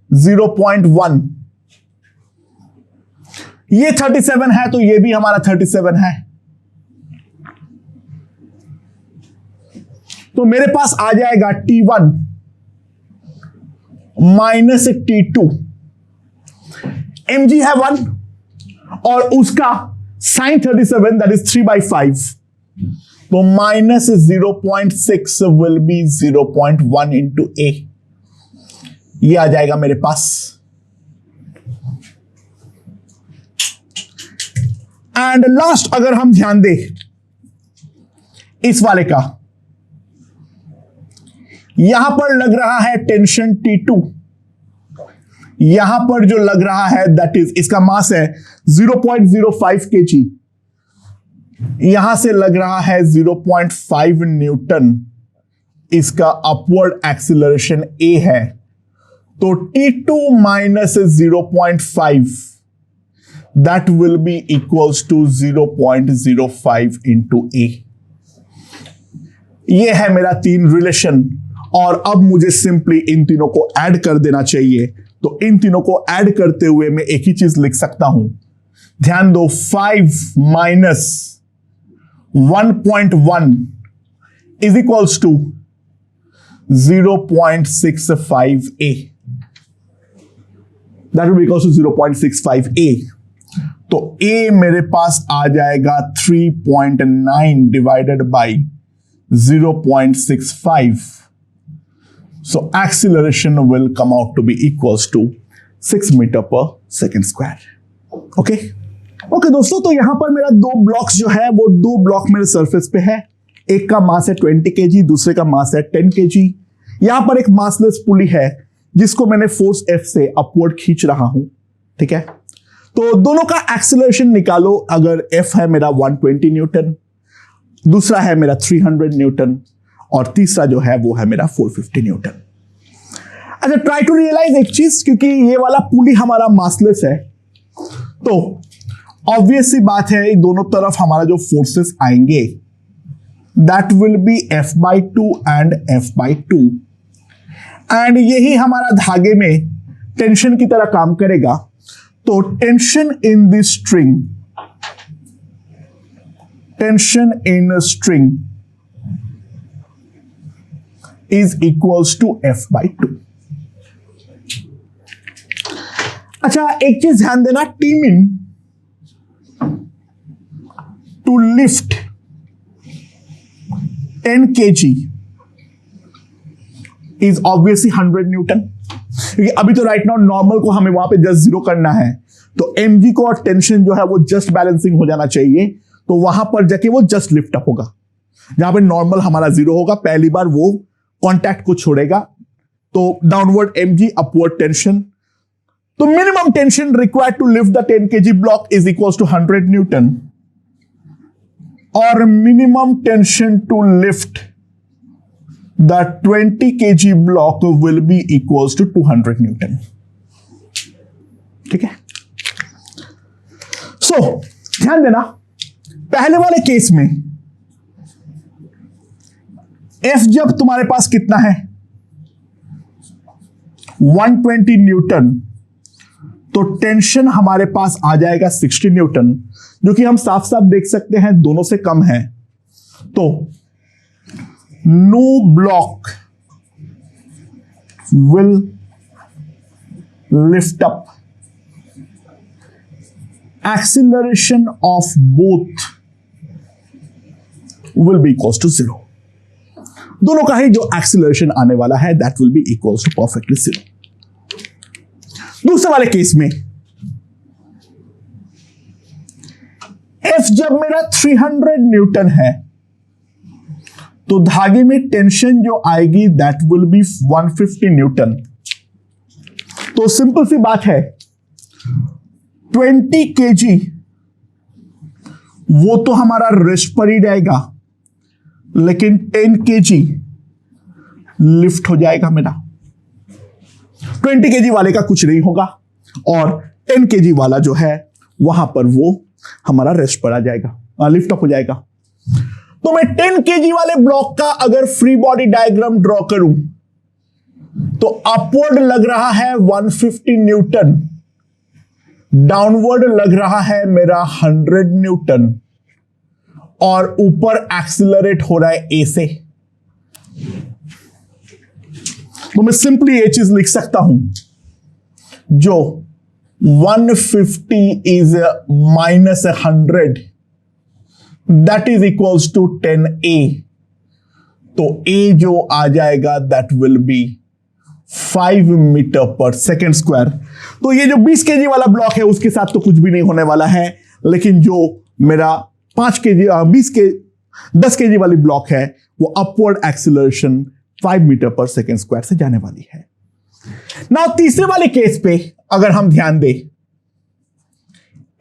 0.1, ये 37 है तो ये भी हमारा 37 है। तो मेरे पास आ जाएगा T1 माइनस T2, mg है 1 और उसका sin 37 दैट इज 3/5, तो माइनस 0.6 विल बी 0.1 इंटू ए, ये आ जाएगा मेरे पास। एंड लास्ट अगर हम ध्यान दें इस वाले का, यहां पर लग रहा है टेंशन T2, यहां पर जो लग रहा है दैट इज, इसका मास है 0.05 kg, यहां से लग रहा है 0.5 न्यूटन, इसका अपवर्ड एक्सीलरेशन A है। तो T2 minus 0.5 that will be equals to 0.05 into A। ये है मेरा 3 रिलेशन, और अब मुझे सिंपली इन तीनों को ऐड कर देना चाहिए। तो इन तीनों को ऐड करते हुए मैं एक ही चीज लिख सकता हूं, ध्यान दो, 5 minus 1.1 is equals to 0.65A, that will be equals to 0.65A। तो A मेरे पास आ जाएगा 3.9 divided by 0.65. So acceleration will come out to be equals to 6 meter per second square. Okay? Okay दोस्तों, तो यहां पर मेरा 2 ब्लॉक्स जो है वो 2 ब्लॉक मेरे सरफेस पे है। एक का मास है 20 kg, दूसरे का मास है 10 kg। यहां पर एक मासलेस पुली है जिसको मैंने फोर्स F से अपवर्ड खींच रहा हूं, ठीक है। तो दोनों का एक्सेलरेशन निकालो। अगर F है मेरा 120 न्यूटन, दूसरा है मेरा 300 न्यूटन, और तीसरा जो है वो है मेरा 450 न्यूटन। अच्छा, ट्राई टू रियलाइज एक चीज, क्योंकि ये वाला पुली हमारा मासलेस है, तो ऑब्वियस सी बात है दोनों तरफ हमारा जो फोर्सेस आएंगे that will B F/2 and F/2, and यही हमारा धागे में टेंशन की तरह काम करेगा। तो tension in this string, tension in string is equals to F/2। अच्छा, एक चीज ध्यान देना, T min to lift 10 kg is obviously 100 newton, क्योंकि अभी तो राइट नाउ नॉर्मल को हमें वहां पे जस्ट जीरो करना है, तो mg को और टेंशन जो है वो जस्ट बैलेंसिंग हो जाना चाहिए। तो वहां पर जाके वो जस्ट लिफ्ट अप होगा, जहां पे नॉर्मल हमारा जीरो होगा, पहली बार वो कांटेक्ट को छोड़ेगा। तो डाउनवर्ड mg, अपवर्ड टेंशन। तो minimum tension required to lift the 10 kg block is equals to 100 newton, और minimum tension to lift the 20 kg block will be equals to 200 newton. ठीक है। सो ध्यान देना, पहले वाले केस में F जब तुम्हारे पास कितना है 120 न्यूटन, तो टेंशन हमारे पास आ जाएगा 60 न्यूटन, जो कि हम साफ साफ देख सकते हैं दोनों से कम है। तो no block will lift up, acceleration of both will be equals to 0। दोनों का ही जो एक्सीलरेशन आने वाला है that will be equals to perfectly 0। दूसरे वाले केस में F जब मेरा 300 न्यूटन है, तो धागे में टेंशन जो आएगी दैट विल बी 150 न्यूटन। तो सिंपल सी बात है, 20 kg वो तो हमारा रेस्ट पर ही रहेगा, लेकिन 10 kg लिफ्ट हो जाएगा मेरा। 20 kg वाले का कुछ नहीं होगा, और 10 kg वाला जो है वहां पर वो हमारा रेस्ट पर आ जाएगा, लिफ्ट अप हो जाएगा। तो मैं 10 kg वाले ब्लॉक का अगर फ्री बॉडी डायग्राम ड्रॉ करूं, तो अपवर्ड लग रहा है 150 न्यूटन, डाउनवर्ड लग रहा है मेरा 100 न्यूटन, और ऊपर एक्सिलरेट हो रहा है A से। तो मैं सिंपली ये चीज लिख सकता हूं, जो 150 is minus 100, that is equals to 10A। तो A जो आ जाएगा दैट विल बी 5 मीटर पर सेकेंड स्क्वायर। तो ये जो 20 kg वाला ब्लॉक है उसके साथ तो कुछ भी नहीं होने वाला है, लेकिन जो मेरा 5 kg 10 kg वाली ब्लॉक है वो अपवर्ड एक्सीलरेशन 5 मीटर पर सेकेंड स्क्वायर से जाने वाली है। नाउ तीसरे वाले केस पे अगर हम ध्यान दें,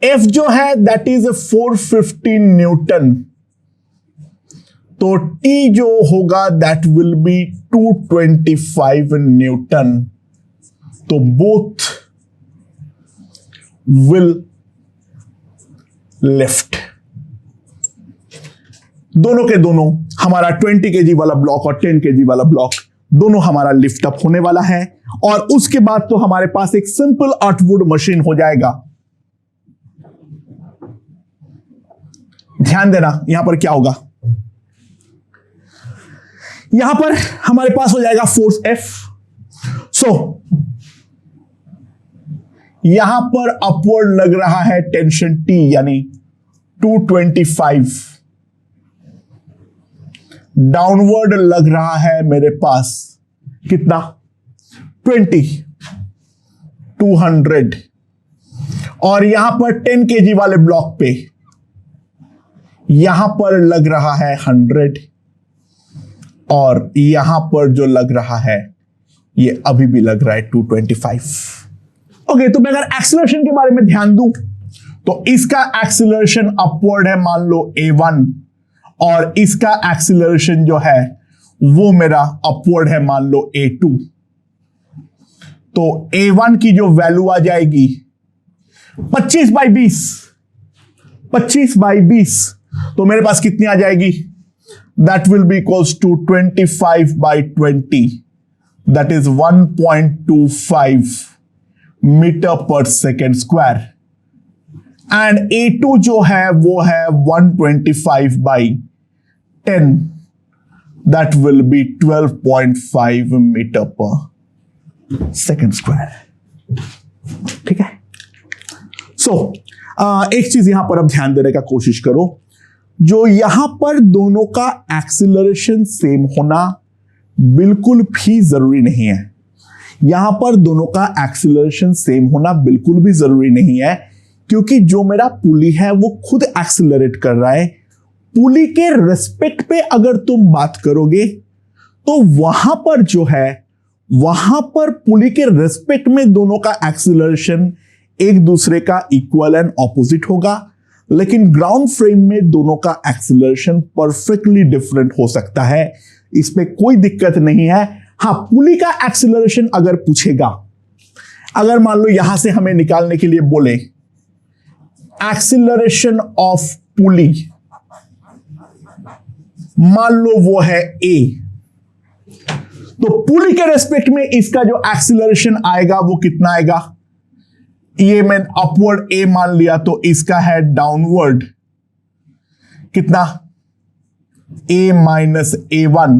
F जो है दैट इज 450 न्यूटन, तो T जो होगा दैट विल बी 225 न्यूटन। तो बोथ विल लिफ्ट, दोनों के दोनों हमारा 20 kg वाला ब्लॉक और 10 kg वाला ब्लॉक दोनों हमारा लिफ्ट अप होने वाला है, और उसके बाद तो हमारे पास एक सिंपल अर्थवुड मशीन हो जाएगा। ध्यान देना यहां पर क्या होगा, यहां पर हमारे पास हो जाएगा फोर्स F। सो यहां पर अपवर्ड लग रहा है टेंशन T यानी 225, डाउनवर्ड लग रहा है मेरे पास कितना 200, और यहां पर 10 kg वाले ब्लॉक पे यहां पर लग रहा है 100, और यहां पर जो लग रहा है ये अभी भी लग रहा है 225। ओके, तो मैं अगर एक्सीलरेशन के बारे में ध्यान दूं तो इसका एक्सीलरेशन अपवर्ड है मान लो A1, और इसका एक्सीलरेशन जो है वो मेरा अपवर्ड है मान लो A2। तो A1 की जो वैल्यू आ जाएगी 25/20, 25/20, तो मेरे पास कितनी आ जाएगी, that will be equals to 25/20, that is 1.25 metre पर सेकेंड स्क्वायर। एंड A2 जो है वो है 125/10, दैट विल बी 12.5 मीटर पर सेकेंड स्क्वायर। ठीक है, सो एक चीज यहां पर अब ध्यान देने का कोशिश करो, जो यहां पर दोनों का एक्सीलरेशन सेम होना बिल्कुल भी जरूरी नहीं है। यहां पर दोनों का एक्सीलरेशन सेम होना बिल्कुल भी जरूरी नहीं है, क्योंकि जो मेरा पुली है वो खुद एक्सीलरेट कर रहा है। पुली के रिस्पेक्ट पे अगर तुम बात करोगे तो वहां पर जो है, वहां पर पुली के रिस्पेक्ट में दोनों का एक्सीलरेशन एक दूसरे का इक्वल एंड ऑपोजिट होगा, लेकिन ग्राउंड फ्रेम में दोनों का एक्सीलरेशन परफेक्टली डिफरेंट हो सकता है, इसमें कोई दिक्कत नहीं है। हां, पुली का एक्सीलरेशन अगर पूछेगा, अगर मान लो यहां से हमें निकालने के लिए बोले एक्सीलरेशन ऑफ पुली, मान लो वो है A, तो पुली के रेस्पेक्ट में इसका जो एक्सीलरेशन आएगा वो कितना आएगा, ये मैं अपवर्ड A मान लिया तो इसका है डाउनवर्ड कितना A माइनस A1,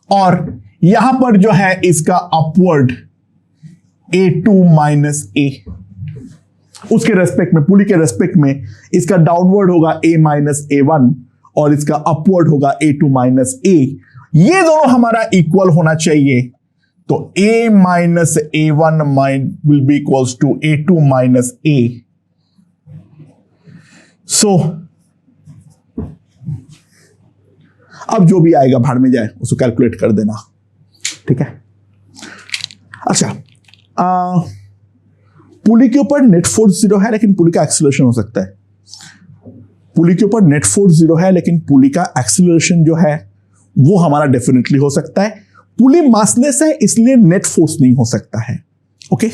और यहां पर जो है इसका अपवर्ड A2 माइनस A। उसके रेस्पेक्ट में, पुली के रेस्पेक्ट में इसका डाउनवर्ड होगा A माइनस A1 और इसका अपवर्ड होगा A2 माइनस A। ये दोनों हमारा इक्वल होना चाहिए, तो A minus A1 will be equals to A2 minus A। So अब जो भी आएगा भाड़ में जाए, उसको कैलकुलेट कर देना। ठीक है, अच्छा, पुली के ऊपर नेट फोर्स 0 है, लेकिन पुली का एक्सीलरेशन हो सकता है। पुली के ऊपर नेट फोर्स 0 है, लेकिन पुली का एक्सीलरेशन जो है वो हमारा डेफिनेटली हो सकता है। पुली मासलेस है, इसलिए नेट फोर्स नहीं हो सकता है। ओके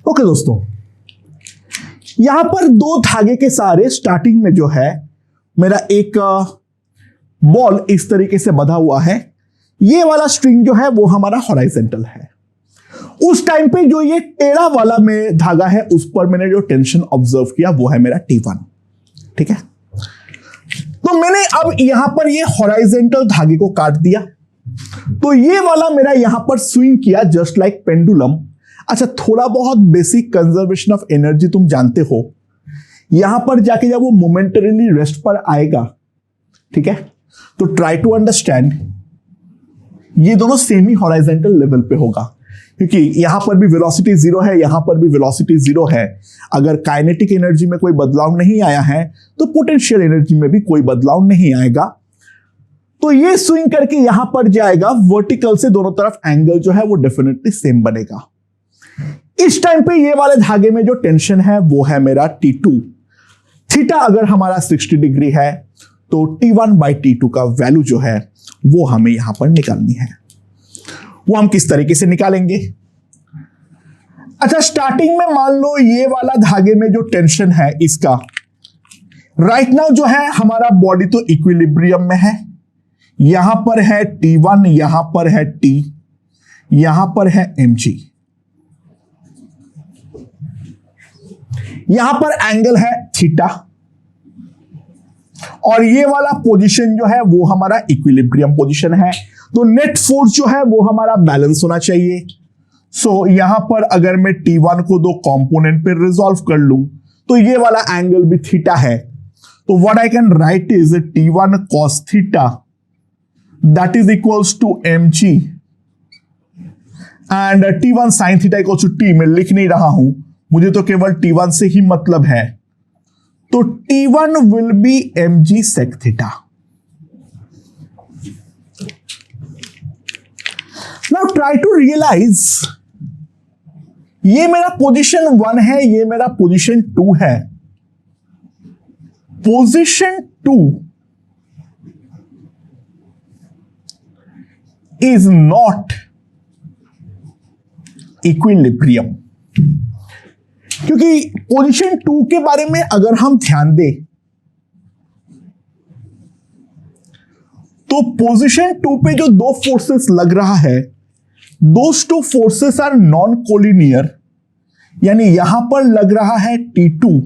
ओके दोस्तों, यहां पर दो धागे के सारे स्टार्टिंग में जो है मेरा एक बॉल इस तरीके से बंधा हुआ है। ये वाला स्ट्रिंग जो है वो हमारा हॉराइजेंटल है। उस टाइम पे जो ये टेढ़ा वाला में धागा है उस पर मैंने जो टेंशन ऑब्जर्व किया वो है मेरा T1। ठीक है, तो मैंने अब यहां पर ये हॉराइजेंटल धागे को काट दिया, तो ये वाला मेरा यहां पर स्विंग किया जस्ट लाइक पेंडुलम। अच्छा, थोड़ा बहुत बेसिक कंजर्वेशन ऑफ एनर्जी तुम जानते हो, यहां पर जाके जब वो मोमेंटरीली रेस्ट पर आएगा, ठीक है, तो ट्राई टू अंडरस्टैंड ये दोनों सेमी हॉरिजॉन्टल लेवल पे होगा, क्योंकि यहां पर भी वेलोसिटी जीरो है, यहां पर भी वेलोसिटी जीरो है। अगर काइनेटिक एनर्जी में कोई बदलाव नहीं आया है तो पोटेंशियल एनर्जी में भी कोई बदलाव नहीं आएगा। तो ये स्विंग करके यहां पर जाएगा, वर्टिकल से दोनों तरफ एंगल जो है वो डेफिनेटली सेम बनेगा। इस टाइम पे ये वाले धागे में जो टेंशन है वो है मेरा T2। थीटा अगर हमारा 60 डिग्री है तो T1/T2 का वैल्यू जो है वो हमें यहां पर निकालनी है। वो हम किस तरीके से निकालेंगे? अच्छा, स्टार्टिंग में मान लो ये वाला धागे में जो टेंशन है इसका राइट नाउ जो है हमारा बॉडी तो इक्विलिब्रियम में है। यहां पर है T1, यहां पर है T, यहां पर है mg, यहां पर एंगल है थीटा, और ये वाला पोजीशन जो है वो हमारा इक्विलिब्रियम पोजीशन है। तो नेट फोर्स जो है वो हमारा बैलेंस होना चाहिए। सो यहां पर अगर मैं T1 को दो कंपोनेंट पे रिजॉल्व कर लूं तो ये वाला एंगल भी थीटा है। तो what I can write is T1 cos theta that is equals to mg and T1 sin theta equals to T। मैं लिख नहीं रहा हूं, मुझे तो केवल T1 से ही मतलब है। तो T1 will be mg sec theta. Now try to realise, ये मेरा पोजीशन 1 है, ये मेरा पोजीशन 2 है। पोजीशन 2 इज नॉट इक्विलिब्रियम, क्योंकि पोजीशन 2 के बारे में अगर हम ध्यान दें तो पोजीशन 2 पे जो दो फोर्सेस लग रहा है, those two forces are non collinear, यानी यहां पर लग रहा है T2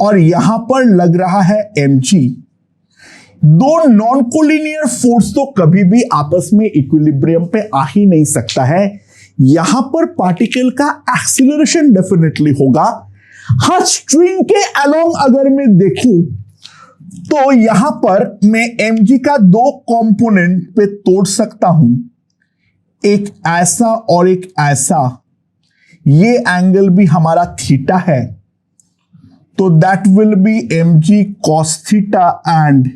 और यहां पर लग रहा है mg। दो नॉन कोलिनियर फोर्स तो कभी भी आपस में इक्विलिब्रियम पे आ ही नहीं सकता है। यहां पर पार्टिकल का एक्सीलरेशन डेफिनेटली होगा। हाँ, स्ट्रिंग के अलोंग अगर मैं देखूं तो यहां पर मैं mg का दो कंपोनेंट पे तोड़ सकता हूं, एक ऐसा और एक ऐसा। ये एंगल भी हमारा थीटा है, तो that will be mg cos theta and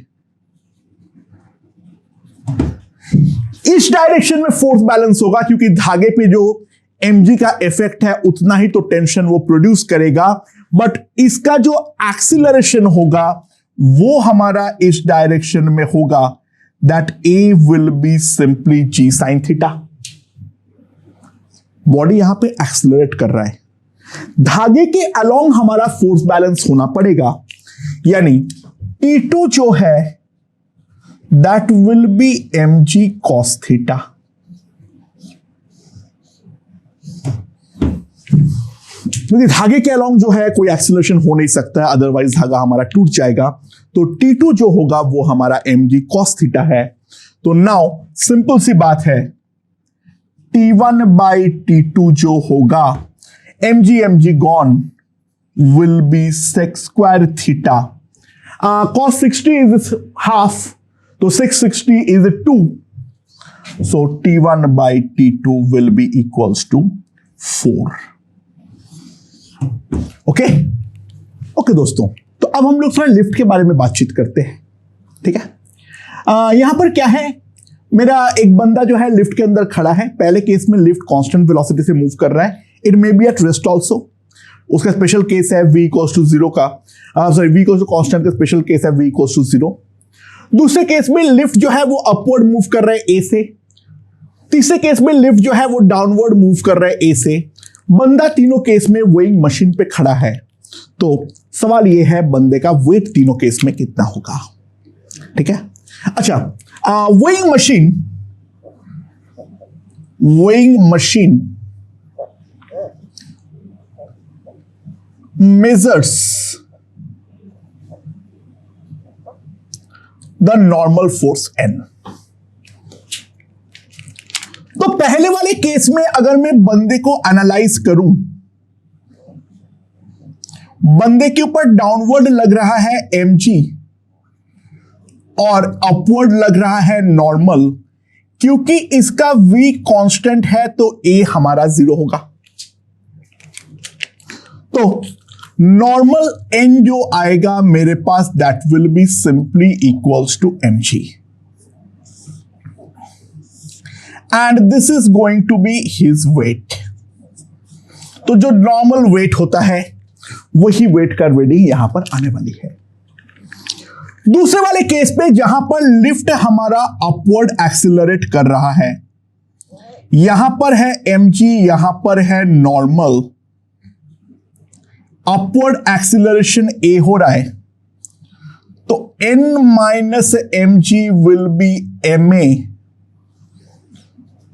इस डायरेक्शन में फोर्स बैलेंस होगा, क्योंकि धागे पे जो mg का इफेक्ट है उतना ही तो टेंशन वो प्रोड्यूस करेगा, बट इसका जो एक्सीलरेशन होगा वो हमारा इस डायरेक्शन में होगा, that a will be simply g sin theta. Body यहां पे एक्सीलरेट कर रहा है, धागे के अलोंग हमारा फोर्स बैलेंस होना पड़ेगा, यानी T2 जो है that will be mg cos theta. क्योंकि धागे के अलोंग जो है कोई एक्सीलरेशन हो नहीं सकता है, अदरवाइज धागा हमारा टूट जाएगा। तो T2 जो होगा वो हमारा mg cos थीटा है। तो नाउ सिंपल सी बात है, T1/T2 जो होगा mg gone will be sec square theta. Cos 60 is half, तो 660 is 2. So T1/T2 will be equals to 4. Okay okay दोस्तों, तो अब हम लोग थोड़ा लिफ्ट के बारे में बातचीत करते हैं, ठीक है। यहां पर क्या है, मेरा एक बंदा जो है लिफ्ट के अंदर खड़ा है। पहले केस में लिफ्ट कांस्टेंट वेलोसिटी से मूव कर रहा है, it may B at rest also. उसका स्पेशल केस है v इक्वल्स टू 0 का, v इक्वल्स टू कांस्टेंट का स्पेशल केस है v इक्वल्स टू 0। दूसरे केस में लिफ्ट जो है वो अपवर्ड मूव कर रहा है a से। तीसरे केस में लिफ्ट जो है वो डाउनवर्ड मूव कर रहा है a से। बंदा तीनों केस में वेइंग मशीन पे खड़ा है। तो सवाल ये है बंदे का वेट तीनों केस में कितना होगा, ठीक है। अच्छा, weighing machine measures the normal force n। तो पहले वाले केस में अगर मैं बंदे को एनालाइज करूं, बंदे के ऊपर डाउनवर्ड लग रहा है mg और अपवर्ड लग रहा है नॉर्मल, क्योंकि इसका v कांस्टेंट है तो a हमारा 0 होगा। तो नॉर्मल n जो आएगा मेरे पास that will be simply equals to mg and this is going to be his weight. तो जो नॉर्मल वेट होता है वही वेट का रीडिंग यहां पर आने वाली है। दूसरे वाले केस पे जहां पर लिफ्ट हमारा अपवर्ड एक्सिलरेट कर रहा है, यहां पर है mg, यहां पर है नॉर्मल, अपवर्ड एक्सिलरेशन a हो रहा है, तो n minus mg will be ma,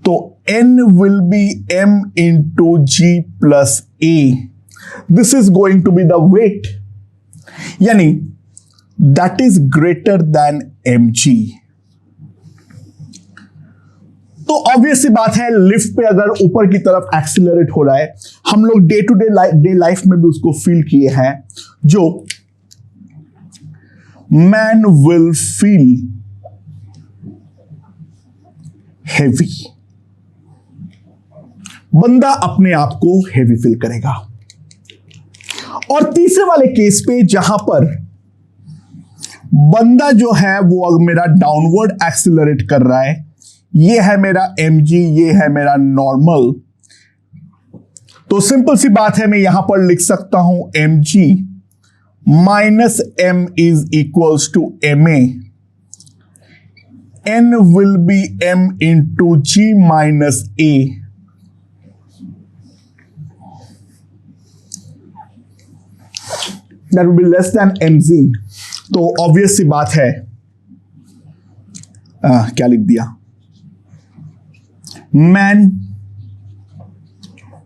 तो n will be m into g plus a। This is going to be the weight, यानी that is greater than mg। तो ऑब्वियस सी बात है, लिफ्ट पे अगर ऊपर की तरफ एक्सिलरेट हो रहा है, हम लोग डे टू डे लाइफ में भी उसको फील किए हैं, जो मैन विल फील हेवी, बंदा अपने आप को हेवी फील करेगा। और तीसरे वाले केस पे जहां पर बंदा जो है वो मेरा डाउनवर्ड एक्सिलरेट कर रहा है, ये है मेरा mg, ये है मेरा नॉर्मल, तो सिंपल सी बात है, मैं यहां पर लिख सकता हूं mg minus m is equals to ma, n will be m into g minus a। That will be less than mg। तो ऑब्वियस सी बात है, क्या लिख दिया, मैन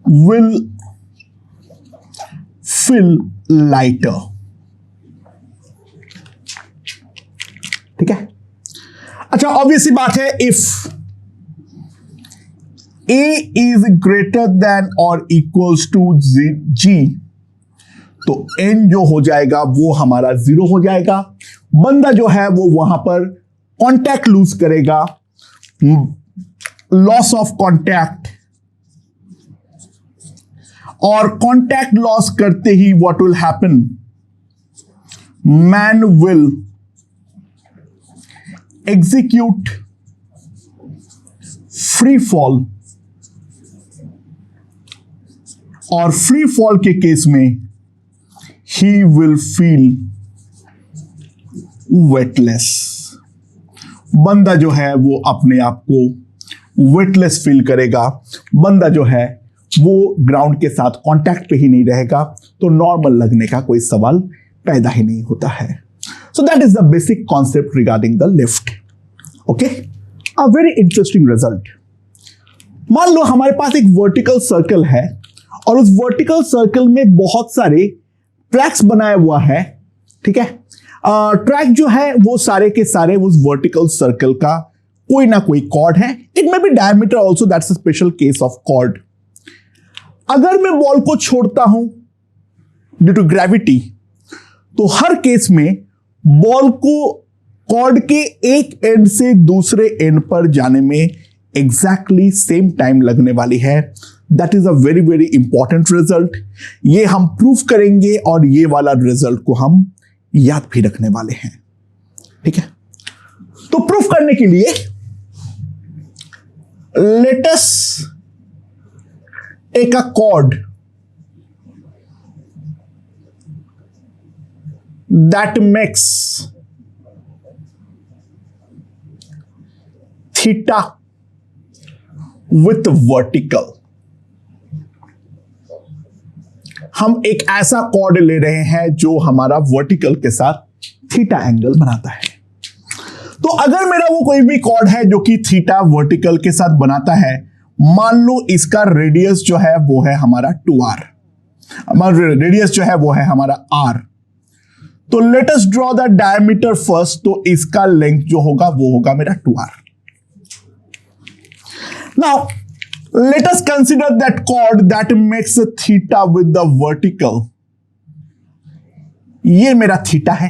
विल फील लाइटर। ठीक है, अच्छा ऑब्वियस सी बात है, if a is greater then और इक्वल्स टू g, तो n जो हो जाएगा वो हमारा 0 हो जाएगा। बंदा जो है वो वहां पर कांटेक्ट लूज करेगा, लॉस ऑफ कांटेक्ट, और कांटेक्ट लॉस करते ही what will happen, man will execute free fall, और फ्री फॉल के केस में he will feel weightless। बंदा जो है वो अपने आप को वेटलेस फील करेगा, बंदा जो है वो ग्राउंड के साथ कांटेक्ट पे ही नहीं रहेगा, तो नॉर्मल लगने का कोई सवाल पैदा ही नहीं होता है। So that is the basic concept regarding the lift. Okay, a very interesting result. मान लो हमारे पास एक वर्टिकल सर्कल है और उस वर्टिकल सर्कल में बहुत सारे ट्रैक्स बनाया हुआ है। ठीक है, ट्रैक जो है वो सारे के सारे उस वर्टिकल सर्कल का कोई ना कोई कॉर्ड है। It may be diameter also, that's a special case of chord. अगर मैं बॉल को छोड़ता हूं ड्यू टू ग्रेविटी, तो हर केस में बॉल को कॉर्ड के एक एंड से दूसरे एंड पर जाने में एग्जैक्टली सेम टाइम लगने वाली है। That is a very very important result. ये हम प्रूफ करेंगे और ये वाला रिजल्ट को हम याद भी रखने वाले हैं। ठीक है, तो प्रूफ करने के लिए let us take a chord that makes theta with vertical. हम एक ऐसा कॉर्ड ले रहे हैं जो हमारा वर्टिकल के साथ थीटा एंगल बनाता है। तो अगर मेरा वो कोई भी कॉर्ड है जो कि थीटा वर्टिकल के साथ बनाता है, मान लो इसका रेडियस जो है वो है हमारा 2r, हमारा रेडियस जो है वो है हमारा r। तो let us draw the diameter first. तो इसका लेंथ जो होगा वो होगा मेरा 2r। Now let us consider that chord that makes a theta with the vertical. ये मेरा थीटा है।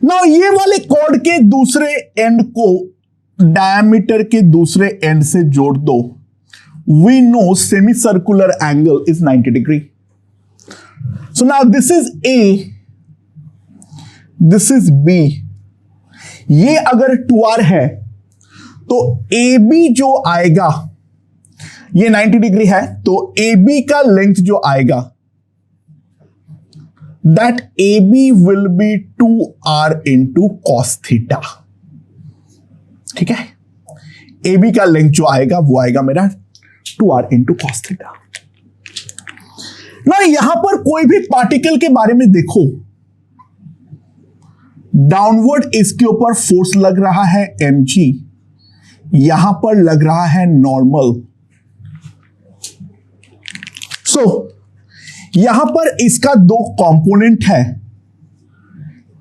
नाउ ये वाले कॉर्ड के दूसरे एंड को डायमीटर के दूसरे एंड से जोड़ दो। We know semi circular angle is 90 degree. So now this is A, this is B. ये अगर 2r है तो ए बी जो आएगा, ये 90 डिग्री है, तो ए बी का लेंथ जो आएगा that A B will be 2r into cos theta. ठीक है, ए बी का लेंथ जो आएगा वो आएगा मेरा 2r इंटू कॉस थीटा। ना यहां पर कोई भी पार्टिकल के बारे में देखो, डाउनवर्ड इसके ऊपर फोर्स लग रहा है mg, यहां पर लग रहा है नॉर्मल। सो यहां पर इसका दो कंपोनेंट है,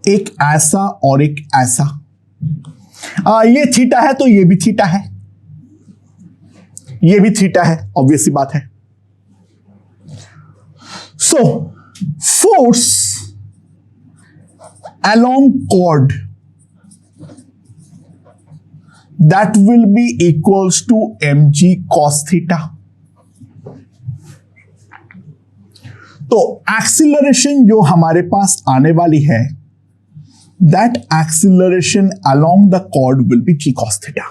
एक ऐसा और एक ऐसा। ये थीटा है तो ये भी थीटा है, ये भी थीटा है, ऑब्वियस सी बात है। So force along chord that will be equals to mg cos theta। तो एक्सीलरेशन जो हमारे पास आने वाली है, that acceleration along the chord will be g cos theta।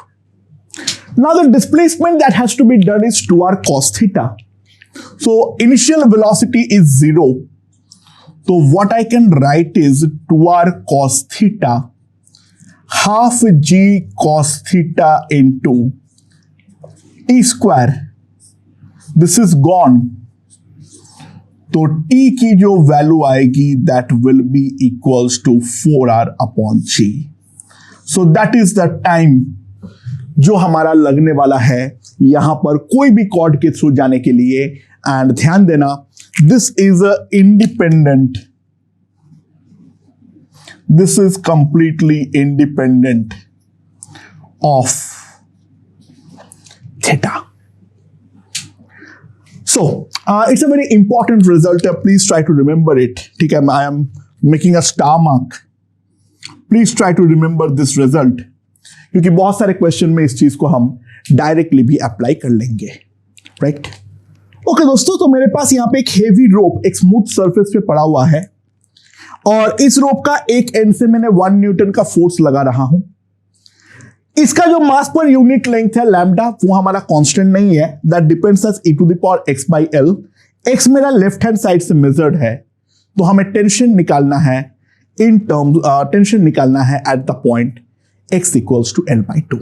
Now the displacement that has to be done is 2r cos theta। So initial velocity is 0। So what I can write is 2r cos theta half g cos theta into t square। This is gone। तो t की जो value आएगी that will be equals to 4r upon g। So that is the time जो हमारा लगने वाला है यहां पर कोई भी कॉर्ड के थ्रू जाने के लिए। एंड ध्यान देना, this is a independent, this is completely independent of theta. So it's a very important result। Please try to remember it। ठीक है, I am making a star mark। Please try to remember this result, क्योंकि बहुत सारे question में इस चीज को हम डायरेक्टली भी अप्लाई कर लेंगे, राइट? ओके दोस्तों, तो मेरे पास यहाँ पे एक हेवी रोप एक स्मूथ सरफेस पे पड़ा हुआ है और इस रोप का एक एंड से मैंने 1 न्यूटन का फोर्स लगा रहा हूं। इसका जो मास पर यूनिट लेंथ है लैम्डा, वो हमारा कांस्टेंट नहीं है, that depends as e to the power x by l। x मेरा लेफ्ट हैंड साइड से मेजर्ड है, तो हमें टेंशन निकालना है इन टर्म्स, टेंशन निकालना है at the point x equals to l by 2।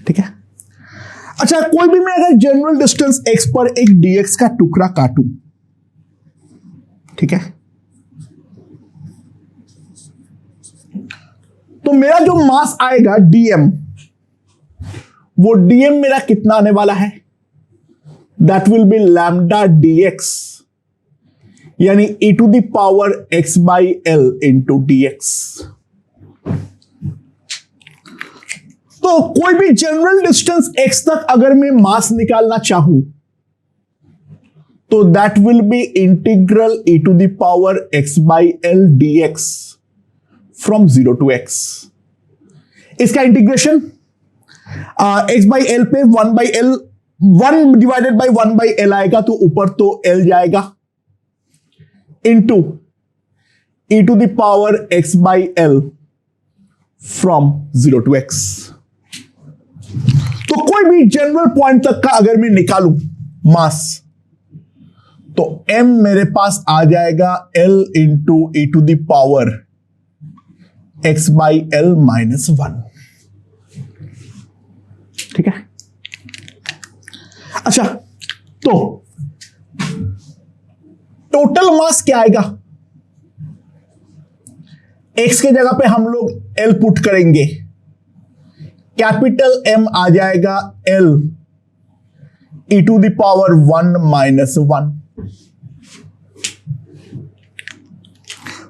ठीक है, अच्छा, कोई भी मैं अगर जनरल डिस्टेंस x पर एक dx का टुकड़ा काटूं, ठीक है, तो मेरा जो मास आएगा dm, वो dm मेरा कितना आने वाला है? That will be lambda dx, यानी e to the power x by l into dx। तो कोई भी जनरल डिस्टेंस x तक अगर मैं मास निकालना चाहूं तो that will be integral e to the power x by l dx from 0 to x। इसका इंटीग्रेशन x बाई एल पे 1 by L, 1 divided by 1 by L आएगा, तो ऊपर तो l जाएगा, into e to the power x by L from 0 to x। तो कोई भी जनरल पॉइंट तक का अगर मैं निकालूं मास, तो m मेरे पास आ जाएगा l into e to the power x by L minus 1। ठीक है, अच्छा, तो टोटल मास क्या आएगा? x के जगह पे हम लोग l पुट करेंगे, कैपिटल M आ जाएगा l e to the power 1 minus 1।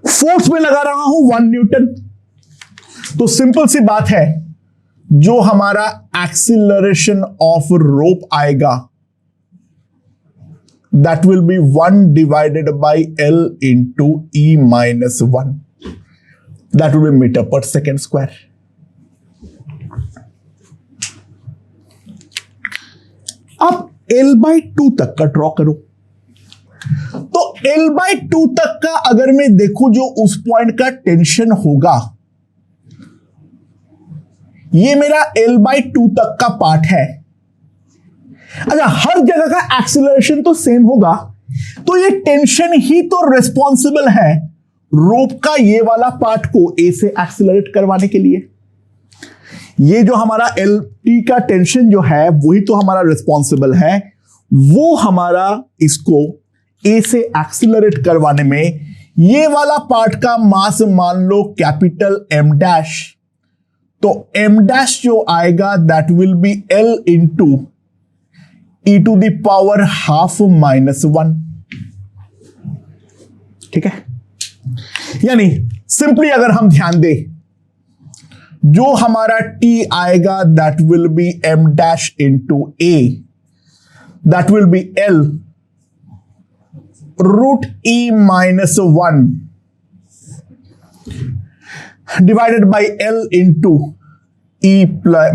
Force में लगा रहा हूं 1 न्यूटन, तो सिंपल सी बात है, जो हमारा एक्सीलरेशन ऑफ रोप आएगा that will be 1 divided by L into E minus 1. That will be meter per second square. अब L/2 तक का ड्रॉ करो। तो L/2 तक का अगर मैं देखूं जो उस पॉइंट का टेंशन होगा, ये मेरा L/2 तक का पार्ट है। अच्छा, हर जगह का एक्सीलरेशन तो सेम होगा, तो ये टेंशन ही तो रिस्पॉन्सिबल है रोप का ये वाला पार्ट को ए से एक्सीलरेट करवाने के लिए। ये जो हमारा LT का टेंशन जो है वही तो हमारा रिस्पॉन्सिबल है, वो हमारा इसको ए से एक्सीलरेट करवाने में। ये वाला पार्ट का मास मान लो कैपिटल M डैश, तो M डैश जो आएगा that will be L into E to the power half minus 1। ठीक है, यानी सिंपली अगर हम ध्यान दें, जो हमारा T आएगा that will be M dash into A, that will be L root E minus 1 divided by L into E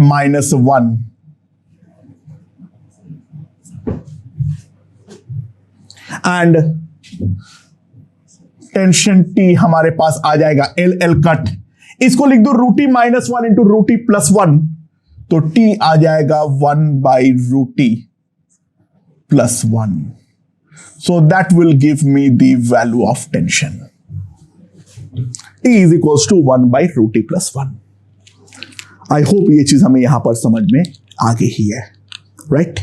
minus 1। And tension T हमारे पास आ जाएगा L कट, इसको लिख दो root E minus 1 into root E plus 1, तो T आ जाएगा 1 by root E plus 1। So that will give me the value of tension. T is equals to 1 by root E plus 1. I hope ये चीज हमें यहां पर समझ में आ गई ही है, right?